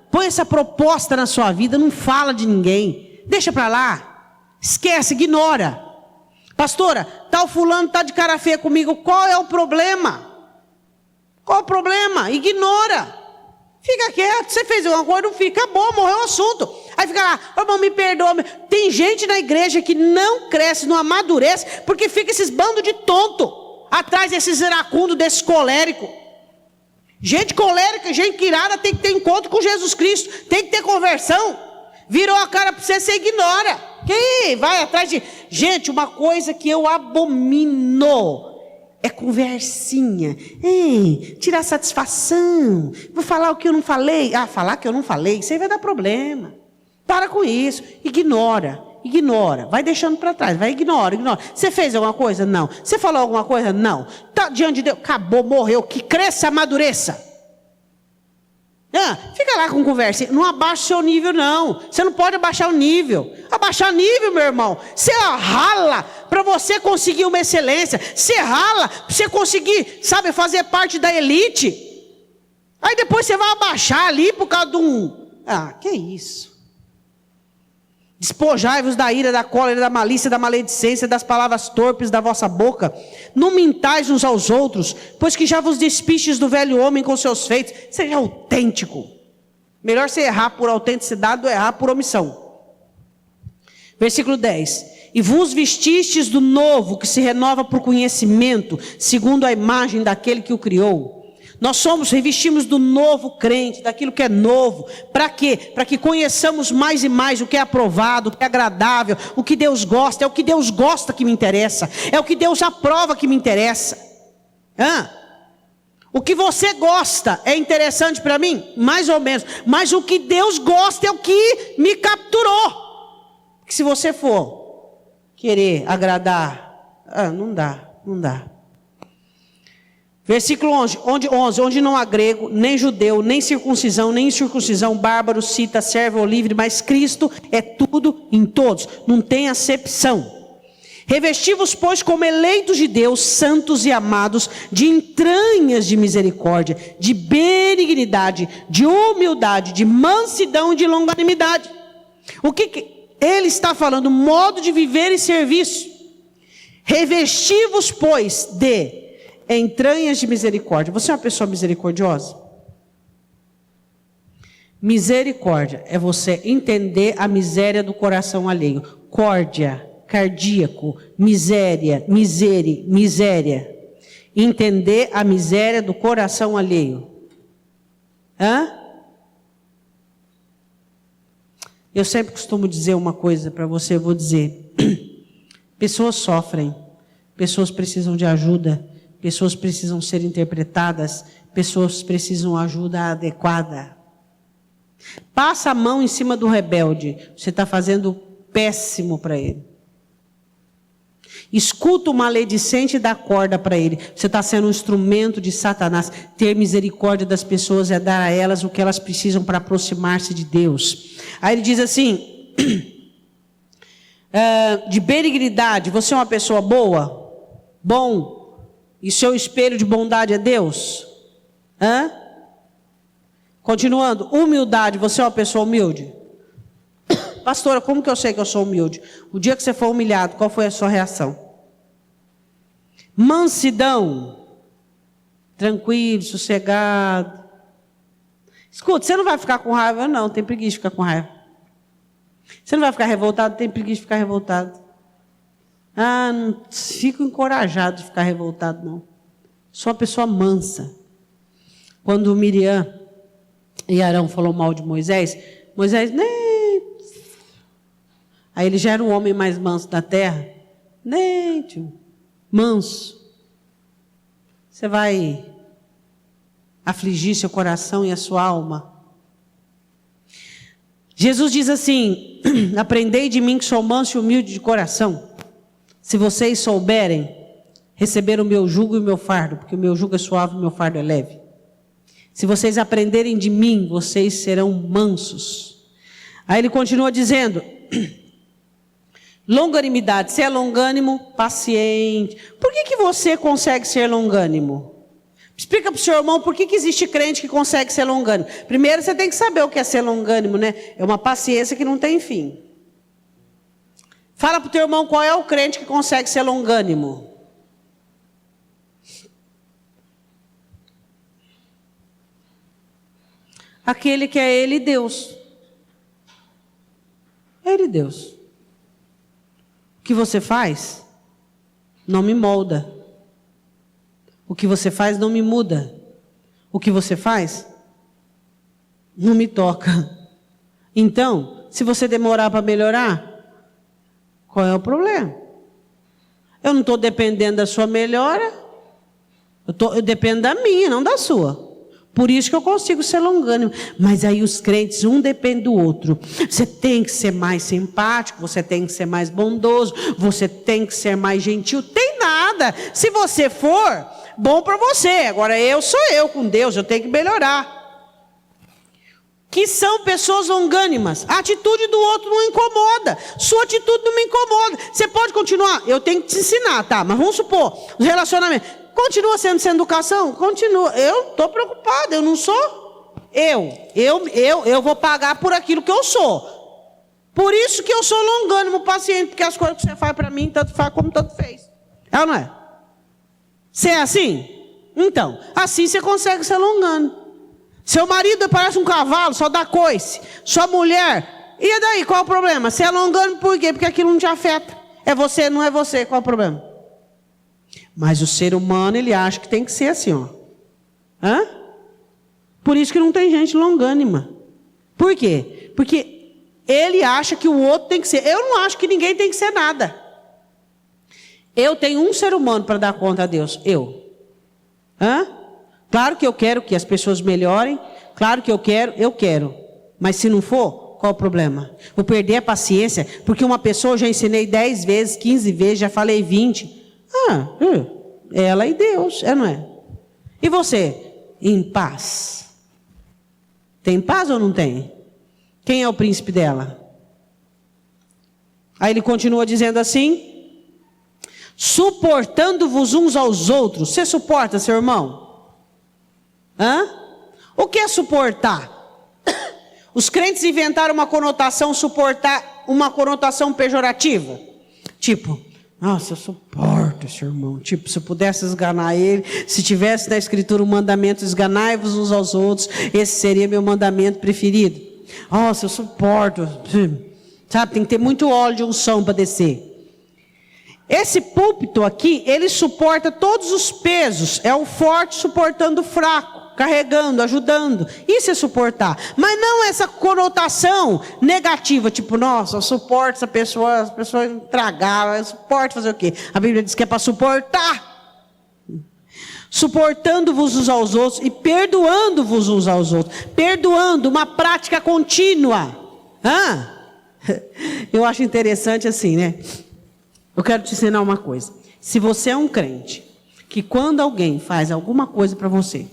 Põe essa proposta na sua vida, não fala de ninguém. Deixa para lá. Esquece, ignora. Pastora, tal fulano está de cara feia comigo, qual é o problema? Qual o problema? Ignora. Fica quieto, você fez alguma coisa, não fica, acabou, morreu o assunto. Aí fica lá, irmão, me perdoa. Tem gente na igreja que não cresce, não amadurece, porque fica esses bandos de tonto, atrás desses iracundos, desses coléricos. Gente colérica, gente irada, tem que ter encontro com Jesus Cristo, tem que ter conversão. Virou a cara para você ignora. Quem vai atrás de... Gente, uma coisa que eu abomino é conversinha. Tirar satisfação. Vou falar o que eu não falei. Falar que eu não falei, isso aí vai dar problema. Para com isso. Ignora. Vai deixando para trás. Ignora. Você fez alguma coisa? Não. Você falou alguma coisa? Não. Está diante de Deus? Acabou, morreu. Que cresça, amadureça. Fica lá com conversa. Não abaixa o seu nível, não. Você não pode abaixar o nível. Abaixar nível, meu irmão. Você rala para você conseguir uma excelência. Você rala para você conseguir, sabe, fazer parte da elite. Aí depois você vai abaixar ali por causa de um... que isso. Despojai-vos da ira, da cólera, da malícia, da maledicência, das palavras torpes da vossa boca. Não mintais uns aos outros, pois que já vos despistes do velho homem com seus feitos. Seja autêntico. Melhor você errar por autenticidade do que errar por omissão. Versículo 10. E vos vestistes do novo, que se renova por conhecimento, segundo a imagem daquele que o criou. Nós revestimos do novo crente, daquilo que é novo. Para quê? Para que conheçamos mais e mais o que é aprovado, o que é agradável, o que Deus gosta. É o que Deus gosta que me interessa. É o que Deus aprova que me interessa. O que você gosta é interessante para mim? Mais ou menos. Mas o que Deus gosta é o que me capturou. Que se você for querer agradar, não dá. Versículo 11, onde não há grego, nem judeu, nem circuncisão, nem incircuncisão, bárbaro, cita, servo ou livre, mas Cristo é tudo em todos, não tem acepção. Revesti-vos, pois, como eleitos de Deus, santos e amados, de entranhas de misericórdia, de benignidade, de humildade, de mansidão e de longanimidade. O que ele está falando? Modo de viver e serviço. Revesti-vos, pois, de entranhas de misericórdia. Você é uma pessoa misericordiosa? Misericórdia é você entender a miséria do coração alheio. Córdia, cardíaco, miséria. Entender a miséria do coração alheio. Eu sempre costumo dizer uma coisa para você, eu vou dizer. Pessoas sofrem Pessoas precisam de ajuda. Pessoas precisam ser interpretadas. Pessoas precisam de ajuda adequada. Passa a mão em cima do rebelde. Você está fazendo péssimo para ele. Escuta o maledicente e dá corda para ele. Você está sendo um instrumento de Satanás. Ter misericórdia das pessoas é dar a elas o que elas precisam para aproximar-se de Deus. Aí ele diz assim, de benignidade, você é uma pessoa boa? Bom? E seu espelho de bondade é Deus? Continuando, humildade, você é uma pessoa humilde? Pastora, como que eu sei que eu sou humilde? O dia que você foi humilhado, qual foi a sua reação? Mansidão, tranquilo, sossegado. Escuta, você não vai ficar com raiva? Não, tem preguiça de ficar com raiva. Você não vai ficar revoltado? Tem preguiça de ficar revoltado. Não fico encorajado de ficar revoltado, não. Sou uma pessoa mansa. Quando Miriam e Arão falou mal de Moisés, nem... Aí ele já era o homem mais manso da terra. Manso. Você vai afligir seu coração e a sua alma. Jesus diz assim, aprendei de mim que sou manso e humilde de coração. Se vocês souberem receber o meu jugo e o meu fardo, porque o meu jugo é suave e o meu fardo é leve. Se vocês aprenderem de mim, vocês serão mansos. Aí ele continua dizendo, longanimidade, você é longânimo, paciente. Por que você consegue ser longânimo? Explica para o seu irmão por que existe crente que consegue ser longânimo. Primeiro você tem que saber o que é ser longânimo, né? É uma paciência que não tem fim. Fala para o teu irmão qual é o crente que consegue ser longânimo. Aquele que é ele e Deus. Ele e Deus. O que você faz não me molda. O que você faz não me muda. O que você faz não me toca. Então, se você demorar para melhorar, qual é o problema? Eu não estou dependendo da sua melhora. Eu dependo da minha, não da sua. Por isso que eu consigo ser longânimo. Mas aí os crentes, um depende do outro. Você tem que ser mais simpático, você tem que ser mais bondoso, você tem que ser mais gentil. Tem nada. Se você for, bom para você. Agora sou eu com Deus, eu tenho que melhorar. Que são pessoas longânimas. A atitude do outro não incomoda. Sua atitude não me incomoda. Você pode continuar? Eu tenho que te ensinar, tá? Mas vamos supor, os relacionamentos. Continua sendo sem educação? Continua. Eu estou preocupado, eu não sou. Eu vou pagar por aquilo que eu sou. Por isso que eu sou longânimo, paciente, porque as coisas que você faz para mim, tanto faz como tanto fez. É ou não é? Você é assim? Então, assim você consegue ser longânimo. Seu marido parece um cavalo, só dá coice. Sua mulher, e daí, qual é o problema? Você é longânimo por quê? Porque aquilo não te afeta. É você, não é você, qual é o problema? Mas o ser humano, ele acha que tem que ser assim, ó. Por isso que não tem gente longânima. Por quê? Porque ele acha que o outro tem que ser. Eu não acho que ninguém tem que ser nada. Eu tenho um ser humano para dar conta a Deus. Eu. Claro que eu quero que as pessoas melhorem. Claro que eu quero. Mas se não for, qual o problema? Vou perder a paciência, porque uma pessoa eu já ensinei 10 vezes, 15 vezes, já falei 20. Ela e Deus, não é? E você? Em paz. Tem paz ou não tem? Quem é o príncipe dela? Aí ele continua dizendo assim: suportando-vos uns aos outros. Você suporta seu irmão? O que é suportar? Os crentes inventaram uma conotação suportar, uma conotação pejorativa. Tipo, nossa, eu suporto esse irmão. Tipo, se eu pudesse esganar ele, se tivesse na escritura um mandamento, esganai-vos uns aos outros, esse seria meu mandamento preferido. Nossa, eu suporto. Sabe, tem que ter muito óleo de unção para descer. Esse púlpito aqui, ele suporta todos os pesos. É o forte suportando o fraco. carregando, ajudando. Isso é suportar. Mas não essa conotação negativa, tipo, nossa, eu suporto essa pessoa, intragável, eu suporto fazer o quê? A Bíblia diz que é para suportar. Suportando-vos uns aos outros e perdoando-vos uns aos outros. Perdoando, uma prática contínua. Eu acho interessante assim, né? Eu quero te ensinar uma coisa. Se você é um crente, que quando alguém faz alguma coisa para você,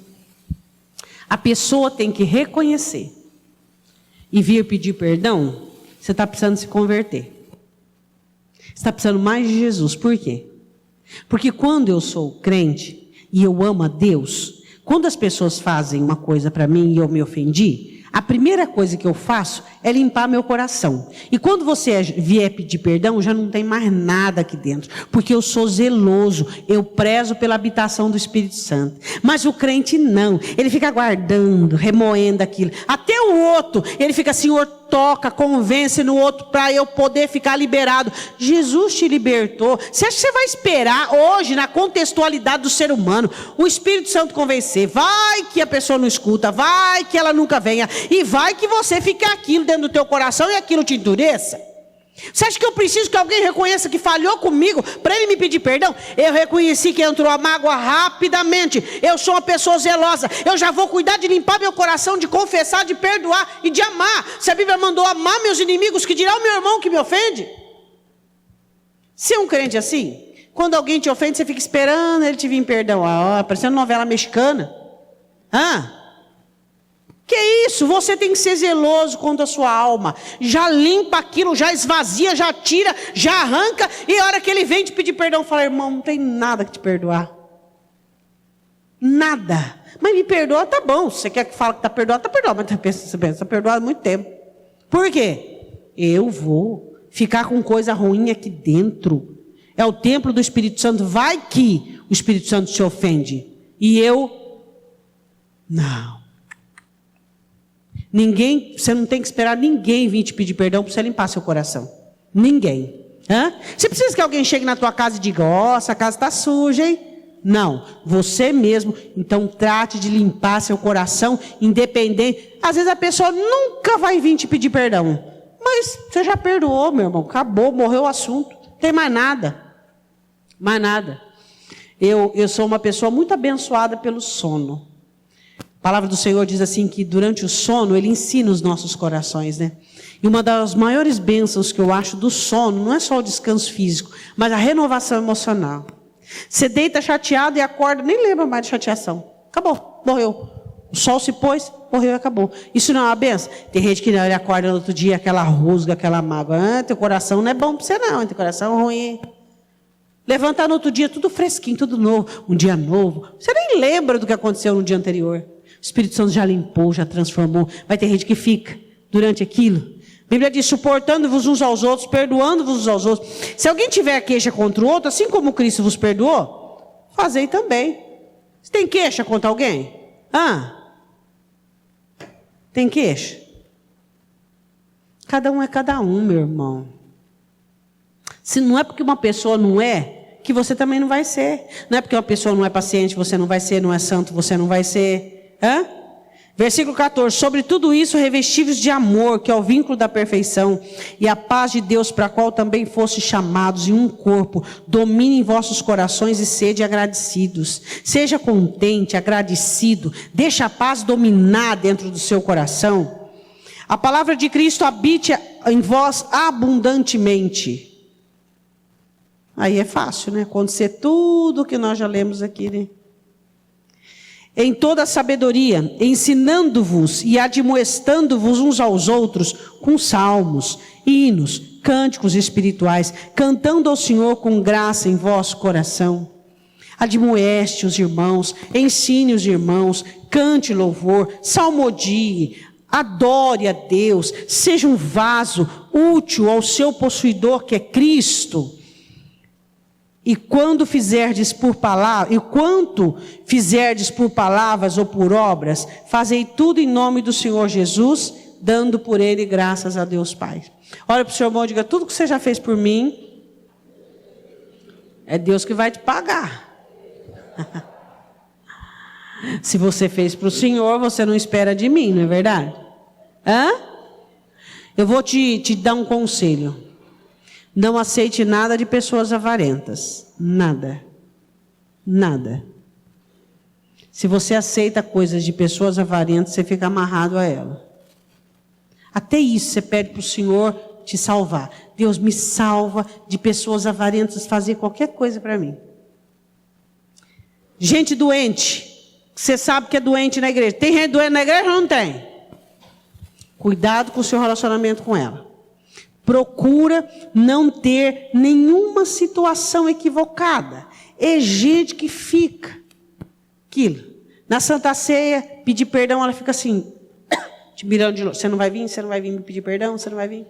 a pessoa tem que reconhecer e vir pedir perdão, você está precisando se converter. Você está precisando mais de Jesus. Por quê? Porque quando eu sou crente e eu amo a Deus, quando as pessoas fazem uma coisa para mim e eu me ofendi, a primeira coisa que eu faço é limpar meu coração. E quando você vier pedir perdão, já não tem mais nada aqui dentro. Porque eu sou zeloso, eu prezo pela habitação do Espírito Santo. Mas o crente não, ele fica guardando, remoendo aquilo. Até o outro, ele fica assim, Senhor, toca, convence no outro para eu poder ficar liberado. Jesus te libertou. Você acha que você vai esperar hoje, na contextualidade do ser humano, o Espírito Santo convencer? Vai que a pessoa não escuta, vai que ela nunca venha, e vai que você fique aquilo dentro do teu coração e aquilo te endureça. Você acha que eu preciso que alguém reconheça que falhou comigo para ele me pedir perdão? Eu reconheci que entrou a mágoa rapidamente. Eu sou uma pessoa zelosa. Eu já vou cuidar de limpar meu coração, de confessar, de perdoar e de amar. Se a Bíblia mandou amar meus inimigos, que dirá o meu irmão que me ofende? Se é um crente assim, quando alguém te ofende, você fica esperando ele te vir perdão. Parecendo novela mexicana. Que isso? Você tem que ser zeloso contra a sua alma. Já limpa aquilo, já esvazia, já tira, já arranca. E a hora que ele vem te pedir perdão, fala, irmão, não tem nada que te perdoar. Nada. Mas me perdoa, tá bom. Se você quer que fale que está perdoado, está perdoado. Mas você pensa, está perdoado há muito tempo. Por quê? Eu vou ficar com coisa ruim aqui dentro. É o templo do Espírito Santo. Vai que o Espírito Santo se ofende. E eu, não. Ninguém, você não tem que esperar ninguém vir te pedir perdão para você limpar seu coração. Ninguém. Você precisa que alguém chegue na tua casa e diga, essa casa está suja, hein? Não, você mesmo. Então trate de limpar seu coração, independente. Às vezes a pessoa nunca vai vir te pedir perdão. Mas você já perdoou, meu irmão. Acabou, morreu o assunto. Não tem mais nada. Mais nada. Eu sou uma pessoa muito abençoada pelo sono. A palavra do Senhor diz assim que durante o sono Ele ensina os nossos corações, né? E uma das maiores bênçãos que eu acho do sono não é só o descanso físico, mas a renovação emocional. Você deita chateado e acorda, nem lembra mais de chateação. Acabou, morreu. O sol se pôs, morreu e acabou. Isso não é uma bênção? Tem gente que não, ele acorda no outro dia, aquela rusga, aquela mágoa. Teu coração não é bom para você não, teu coração é ruim. Levantar no outro dia, tudo fresquinho, tudo novo. Um dia novo. Você nem lembra do que aconteceu no dia anterior. O Espírito Santo já limpou, já transformou. Vai ter gente que fica durante aquilo. A Bíblia diz, suportando-vos uns aos outros, perdoando-vos uns aos outros. Se alguém tiver queixa contra o outro, assim como Cristo vos perdoou, fazei também. Você tem queixa contra alguém? Tem queixa? Cada um é cada um, meu irmão. Se não é porque uma pessoa não é, que você também não vai ser. Não é porque uma pessoa não é paciente, você não vai ser. Não é santo, você não vai ser. Versículo 14, sobre tudo isso revestivos de amor, que é o vínculo da perfeição, e a paz de Deus, para a qual também fostes chamados em um corpo, domine em vossos corações e sede agradecidos. Seja contente, agradecido, deixa a paz dominar dentro do seu coração. A palavra de Cristo habite em vós abundantemente. Aí é fácil, né? Acontecer tudo que nós já lemos aqui, né? Em toda a sabedoria, ensinando-vos e admoestando-vos uns aos outros com salmos, hinos, cânticos espirituais, cantando ao Senhor com graça em vosso coração. Admoeste os irmãos, ensine os irmãos, cante louvor, salmodie, adore a Deus, seja um vaso útil ao seu possuidor que é Cristo. E quanto fizerdes por palavras ou por obras, fazei tudo em nome do Senhor Jesus, dando por ele graças a Deus Pai. Olha para o seu irmão e diga, tudo que você já fez por mim, é Deus que vai te pagar. Se você fez para o Senhor, você não espera de mim, não é verdade? Hã? Eu vou te dar um conselho. Não aceite nada de pessoas avarentas. Nada. Nada. Se você aceita coisas de pessoas avarentas, você fica amarrado a ela. Até isso você pede para o Senhor te salvar. Deus, me salva de pessoas avarentas fazer qualquer coisa para mim. Gente doente. Você sabe que é doente na igreja. Tem gente doente na igreja ou não tem? Cuidado com o seu relacionamento com ela. Procura não ter nenhuma situação equivocada. É gente que fica. Aquilo. Na Santa Ceia, pedir perdão, ela fica assim, te mirando de longe. Você não vai vir? Você não vai vir me pedir perdão? Você não vai vir?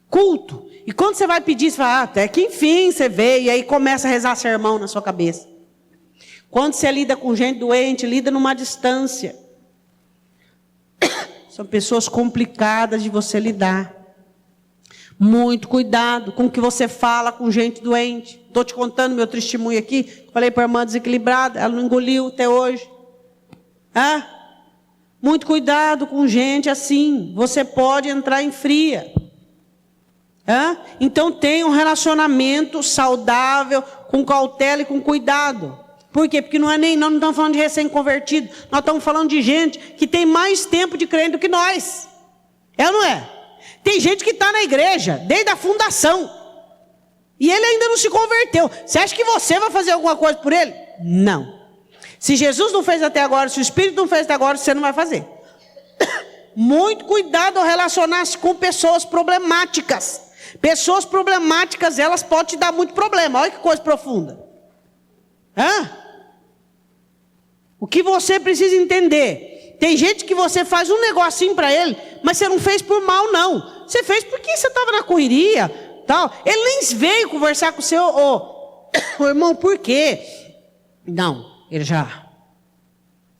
Culto. E quando você vai pedir, você fala, até que enfim você veio. E aí começa a rezar sermão na sua cabeça. Quando você lida com gente doente, lida numa distância. São pessoas complicadas de você lidar. Muito cuidado com o que você fala com gente doente. Estou te contando meu testemunho aqui. Falei para a irmã desequilibrada, ela não engoliu até hoje. Muito cuidado com gente assim. Você pode entrar em fria. Então tenha um relacionamento saudável, com cautela e com cuidado. Por quê? Porque nós não estamos falando de recém-convertido. Nós estamos falando de gente que tem mais tempo de crente do que nós. É ou não é? Tem gente que está na igreja desde a fundação. E ele ainda não se converteu. Você acha que você vai fazer alguma coisa por ele? Não. Se Jesus não fez até agora, se o Espírito não fez até agora, você não vai fazer. Muito cuidado ao relacionar-se com pessoas problemáticas. Pessoas problemáticas, elas podem te dar muito problema. Olha que coisa profunda. O que você precisa entender? Tem gente que você faz um negocinho para ele, mas você não fez por mal, não. Você fez porque você estava na correria, tal. Ele nem veio conversar com o seu irmão, por quê? Não, ele já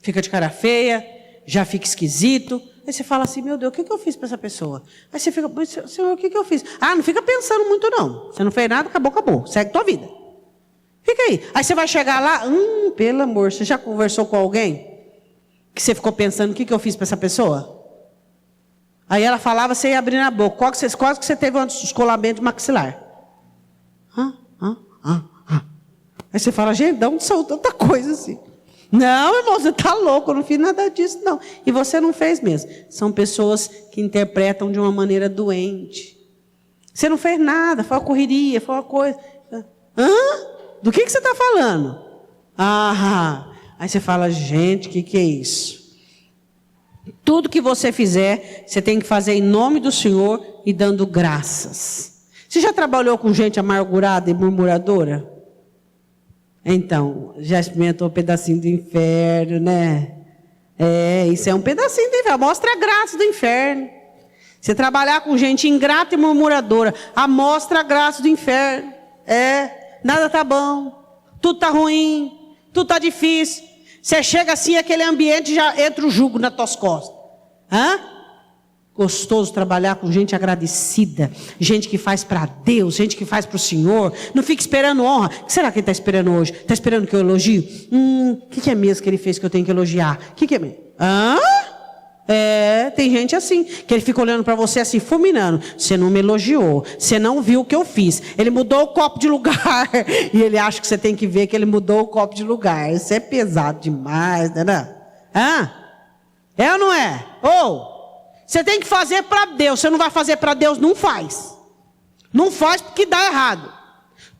fica de cara feia, já fica esquisito. Aí você fala assim, meu Deus, o que eu fiz para essa pessoa? Aí você fica, Senhor, o que eu fiz? Não fica pensando muito não. Você não fez nada, acabou. Segue tua vida. Fica aí. Aí você vai chegar lá, pelo amor, você já conversou com alguém? Que você ficou pensando, o que eu fiz para essa pessoa? Aí ela falava, você ia abrir na boca. Quase que você teve um descolamento maxilar. Aí você fala, gente, de onde saiu tanta coisa assim? Não, irmão, você está louco, eu não fiz nada disso, não. E você não fez mesmo. São pessoas que interpretam de uma maneira doente. Você não fez nada, foi uma correria, foi uma coisa. Do que você está falando? Aí você fala, gente, o que é isso? Tudo que você fizer, você tem que fazer em nome do Senhor e dando graças. Você já trabalhou com gente amargurada e murmuradora? Então, já experimentou um pedacinho do inferno, né? Isso é um pedacinho do inferno. Mostra a graça do inferno. Você trabalhar com gente ingrata e murmuradora, mostra a graça do inferno. Nada tá bom, tudo tá ruim, tudo tá difícil. Você chega assim, aquele ambiente, já entra o jugo nas tuas costas. Gostoso trabalhar com gente agradecida, gente que faz para Deus, gente que faz para o Senhor. Não fica esperando honra. O que será que ele está esperando hoje? Está esperando que eu elogio? O que é mesmo que ele fez que eu tenho que elogiar? O que é mesmo? Tem gente assim, que ele fica olhando para você assim, fulminando. Você não me elogiou, você não viu o que eu fiz. Ele mudou o copo de lugar. E ele acha que você tem que ver que ele mudou o copo de lugar. Isso é pesado demais, né? É ou não é? Você tem que fazer para Deus. Você não vai fazer para Deus, não faz. Não faz porque dá errado.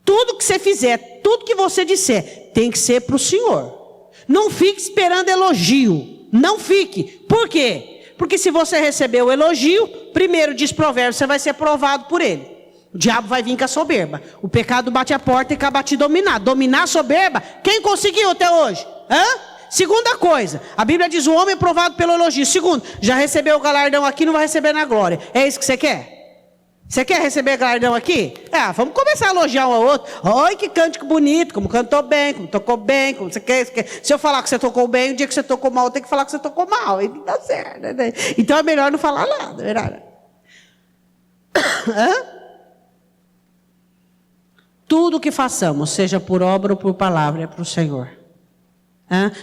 Tudo que você fizer, tudo que você disser, tem que ser para o Senhor. Não fique esperando elogio. Não fique. Por quê? Porque se você receber o elogio, primeiro diz Provérbios, você vai ser provado por ele. O diabo vai vir com a soberba. O pecado bate a porta e acaba te dominar. Dominar a soberba, quem conseguiu até hoje? Segunda coisa, a Bíblia diz, o homem é provado pelo elogio. Segundo, já recebeu o galardão aqui, não vai receber na glória. É isso que você quer? Você quer receber galardão aqui? Vamos começar a elogiar um ao outro. Olha que cântico bonito, como cantou bem, como tocou bem, como você quer. Se eu falar que você tocou bem, o dia que você tocou mal, eu tenho que falar que você tocou mal. Aí não dá certo, né? Então é melhor não falar nada, verdade? Tudo que façamos, seja por obra ou por palavra, é para o Senhor.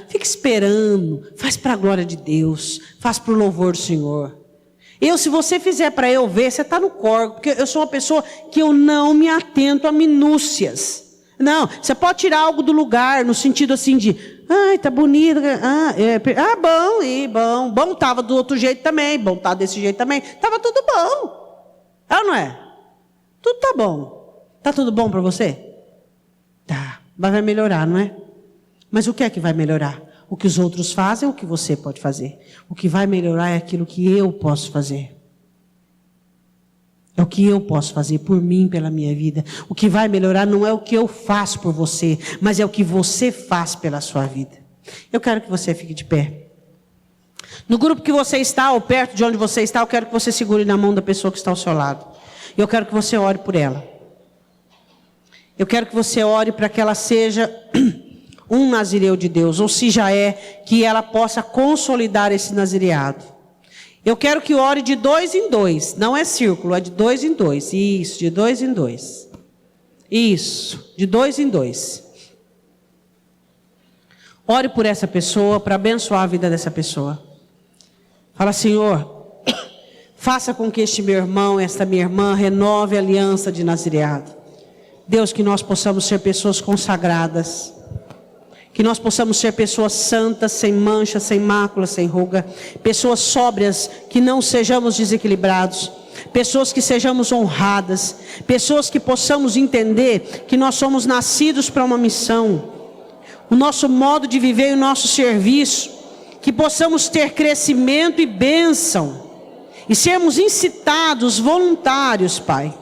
Fica esperando, faz para a glória de Deus, faz para o louvor do Senhor. Se você fizer para eu ver, você está no corpo, porque eu sou uma pessoa que eu não me atento a minúcias. Não, você pode tirar algo do lugar, no sentido assim de, ai, tá bonito, bom estava do outro jeito também, bom tá desse jeito também, estava tudo bom. É ou não é? Tudo tá bom. Tá tudo bom para você? Tá, mas vai melhorar, não é? Mas o que é que vai melhorar? O que os outros fazem ou o que você pode fazer? O que vai melhorar é aquilo que eu posso fazer. É o que eu posso fazer por mim, pela minha vida. O que vai melhorar não é o que eu faço por você, mas é o que você faz pela sua vida. Eu quero que você fique de pé. No grupo que você está, ou perto de onde você está, eu quero que você segure na mão da pessoa que está ao seu lado. E eu quero que você ore por ela. Eu quero que você ore para que ela seja um nazireu de Deus, ou se já é, que ela possa consolidar esse nazireado. Eu quero que ore de 2 em 2, não é círculo, é de 2 em 2. Isso, de 2 em 2. Isso, de 2 em 2. Ore por essa pessoa, para abençoar a vida dessa pessoa. Fala, Senhor, faça com que este meu irmão, esta minha irmã, renove a aliança de nazireado. Deus, que nós possamos ser pessoas consagradas. Que nós possamos ser pessoas santas, sem mancha, sem mácula, sem ruga. Pessoas sóbrias, que não sejamos desequilibrados. Pessoas que sejamos honradas. Pessoas que possamos entender que nós somos nascidos para uma missão. O nosso modo de viver e o nosso serviço. Que possamos ter crescimento e bênção. E sermos incitados, voluntários, Pai.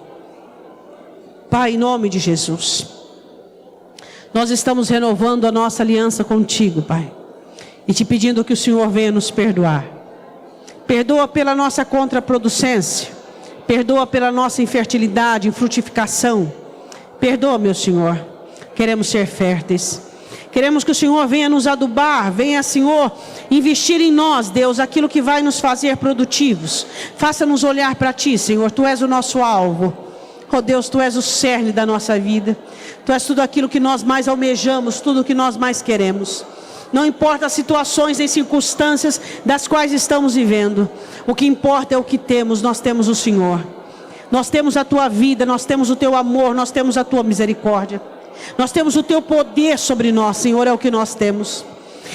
Pai, em nome de Jesus. Nós estamos renovando a nossa aliança contigo, Pai. E te pedindo que o Senhor venha nos perdoar. Perdoa pela nossa contraproducência. Perdoa pela nossa infertilidade, infrutificação. Perdoa, meu Senhor. Queremos ser férteis. Queremos que o Senhor venha nos adubar. Venha, Senhor, investir em nós, Deus, aquilo que vai nos fazer produtivos. Faça-nos olhar para Ti, Senhor. Tu és o nosso alvo. Oh Deus, Tu és o cerne da nossa vida. Tu és tudo aquilo que nós mais almejamos, tudo o que nós mais queremos. Não importa as situações e circunstâncias das quais estamos vivendo. O que importa é o que temos, nós temos o Senhor. Nós temos a Tua vida, nós temos o Teu amor, nós temos a Tua misericórdia. Nós temos o Teu poder sobre nós, Senhor, é o que nós temos.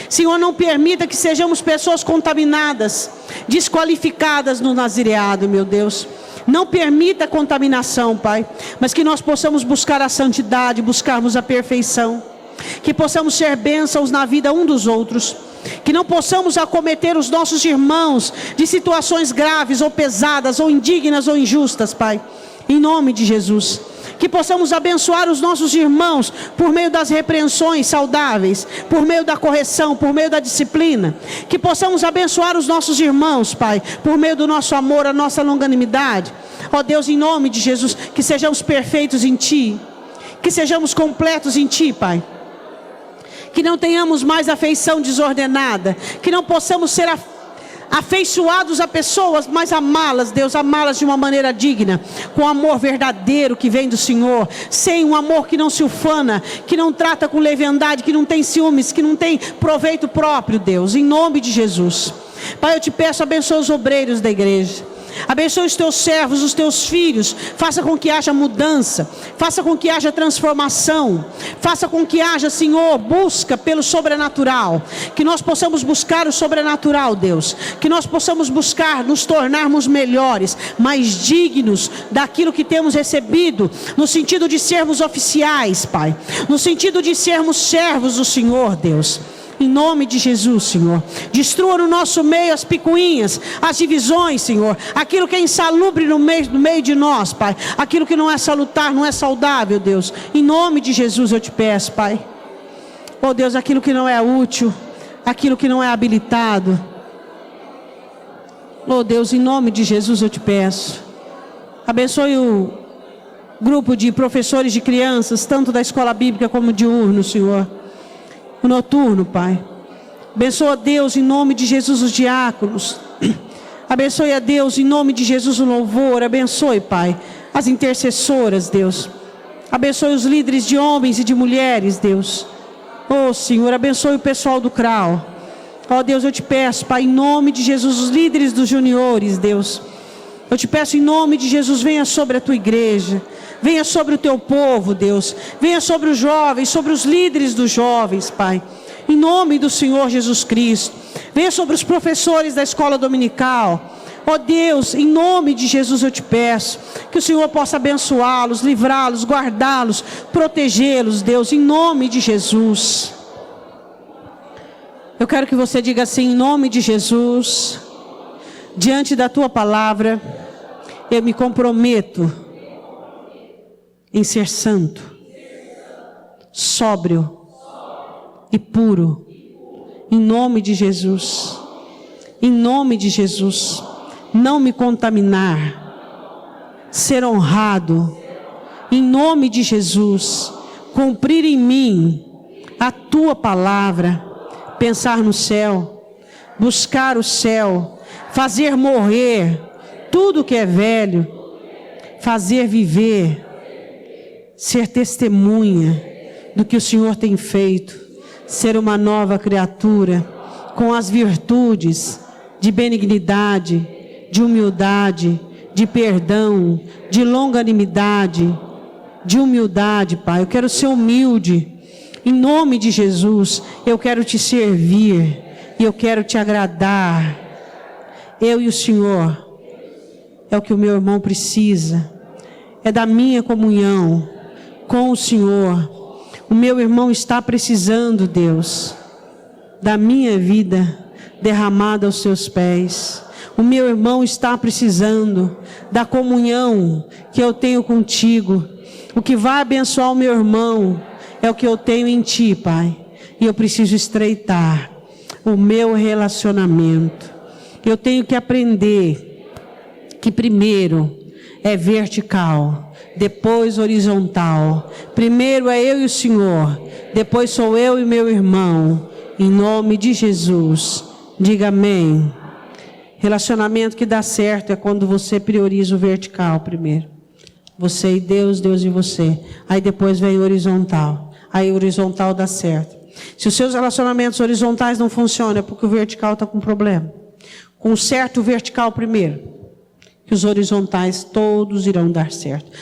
Senhor, não permita que sejamos pessoas contaminadas, desqualificadas no nazireado, meu Deus. Não permita a contaminação, Pai, mas que nós possamos buscar a santidade, buscarmos a perfeição. Que possamos ser bênçãos na vida um dos outros. Que não possamos acometer os nossos irmãos de situações graves ou pesadas, ou indignas ou injustas, Pai. Em nome de Jesus. Que possamos abençoar os nossos irmãos por meio das repreensões saudáveis, por meio da correção, por meio da disciplina. Que possamos abençoar os nossos irmãos, Pai, por meio do nosso amor, a nossa longanimidade. Ó Deus, em nome de Jesus, que sejamos perfeitos em Ti. Que sejamos completos em Ti, Pai. Que não tenhamos mais afeição desordenada. Que não possamos ser afeiçoados a pessoas, mas amá-las, Deus, amá-las de uma maneira digna, com amor verdadeiro que vem do Senhor, sem um amor que não se ufana, que não trata com leviandade, que não tem ciúmes, que não tem proveito próprio, Deus, em nome de Jesus. Pai, eu te peço, abençoa os obreiros da igreja. Abençoe os teus servos, os teus filhos. Faça com que haja mudança. Faça com que haja transformação. Faça com que haja, Senhor, busca pelo sobrenatural. Que nós possamos buscar o sobrenatural, Deus. Que nós possamos buscar nos tornarmos melhores, mais dignos daquilo que temos recebido, no sentido de sermos oficiais, Pai. No sentido de sermos servos do Senhor, Deus. Em nome de Jesus, Senhor. Destrua no nosso meio as picuinhas, as divisões, Senhor. Aquilo que é insalubre no meio de nós, Pai. Aquilo que não é salutar, não é saudável, Deus. Em nome de Jesus eu te peço, Pai. Oh Deus, aquilo que não é útil, aquilo que não é habilitado. Oh Deus, em nome de Jesus eu te peço. Abençoe o grupo de professores de crianças, tanto da escola bíblica como diurno, Senhor. O noturno, Pai. Abençoa, Deus, em nome de Jesus, os diáconos. Abençoe a Deus, em nome de Jesus, o louvor. Abençoe, Pai, as intercessoras, Deus. Abençoe os líderes de homens e de mulheres, Deus. Oh, Senhor, abençoe o pessoal do CRAU. Oh, Deus, eu te peço, Pai, em nome de Jesus, os líderes dos juniores, Deus. Eu te peço, em nome de Jesus, venha sobre a tua igreja. Venha sobre o teu povo, Deus. Venha sobre os jovens, sobre os líderes dos jovens, Pai. Em nome do Senhor Jesus Cristo. Venha sobre os professores da escola dominical. Ó Deus, em nome de Jesus eu te peço que o Senhor possa abençoá-los, livrá-los, guardá-los, protegê-los, Deus, em nome de Jesus. Eu quero que você diga assim, em nome de Jesus, diante da tua palavra, eu me comprometo em ser santo, sóbrio e puro, em nome de Jesus, em nome de Jesus. Não me contaminar, ser honrado, em nome de Jesus, cumprir em mim a tua palavra, pensar no céu, buscar o céu, fazer morrer tudo que é velho, fazer viver, ser testemunha do que o Senhor tem feito, ser uma nova criatura, com as virtudes de benignidade, de humildade, de perdão, de longanimidade, de humildade, Pai. Eu quero ser humilde. Em nome de Jesus, eu quero te servir e eu quero te agradar. Eu e o Senhor é o que o meu irmão precisa. É da minha comunhão com o Senhor. O meu irmão está precisando, Deus, da minha vida derramada aos seus pés. O meu irmão está precisando da comunhão que eu tenho contigo. O que vai abençoar o meu irmão é o que eu tenho em ti, Pai. E eu preciso estreitar o meu relacionamento. Eu tenho que aprender que primeiro é vertical, depois horizontal. Primeiro é eu e o Senhor, depois sou eu e meu irmão. Em nome de Jesus, diga amém. Relacionamento que dá certo é quando você prioriza o vertical primeiro. Você e Deus, Deus e você. Aí depois vem o horizontal. Aí o horizontal dá certo. Se os seus relacionamentos horizontais não funcionam, é porque o vertical está com problema. Conserte o vertical primeiro, que os horizontais todos irão dar certo.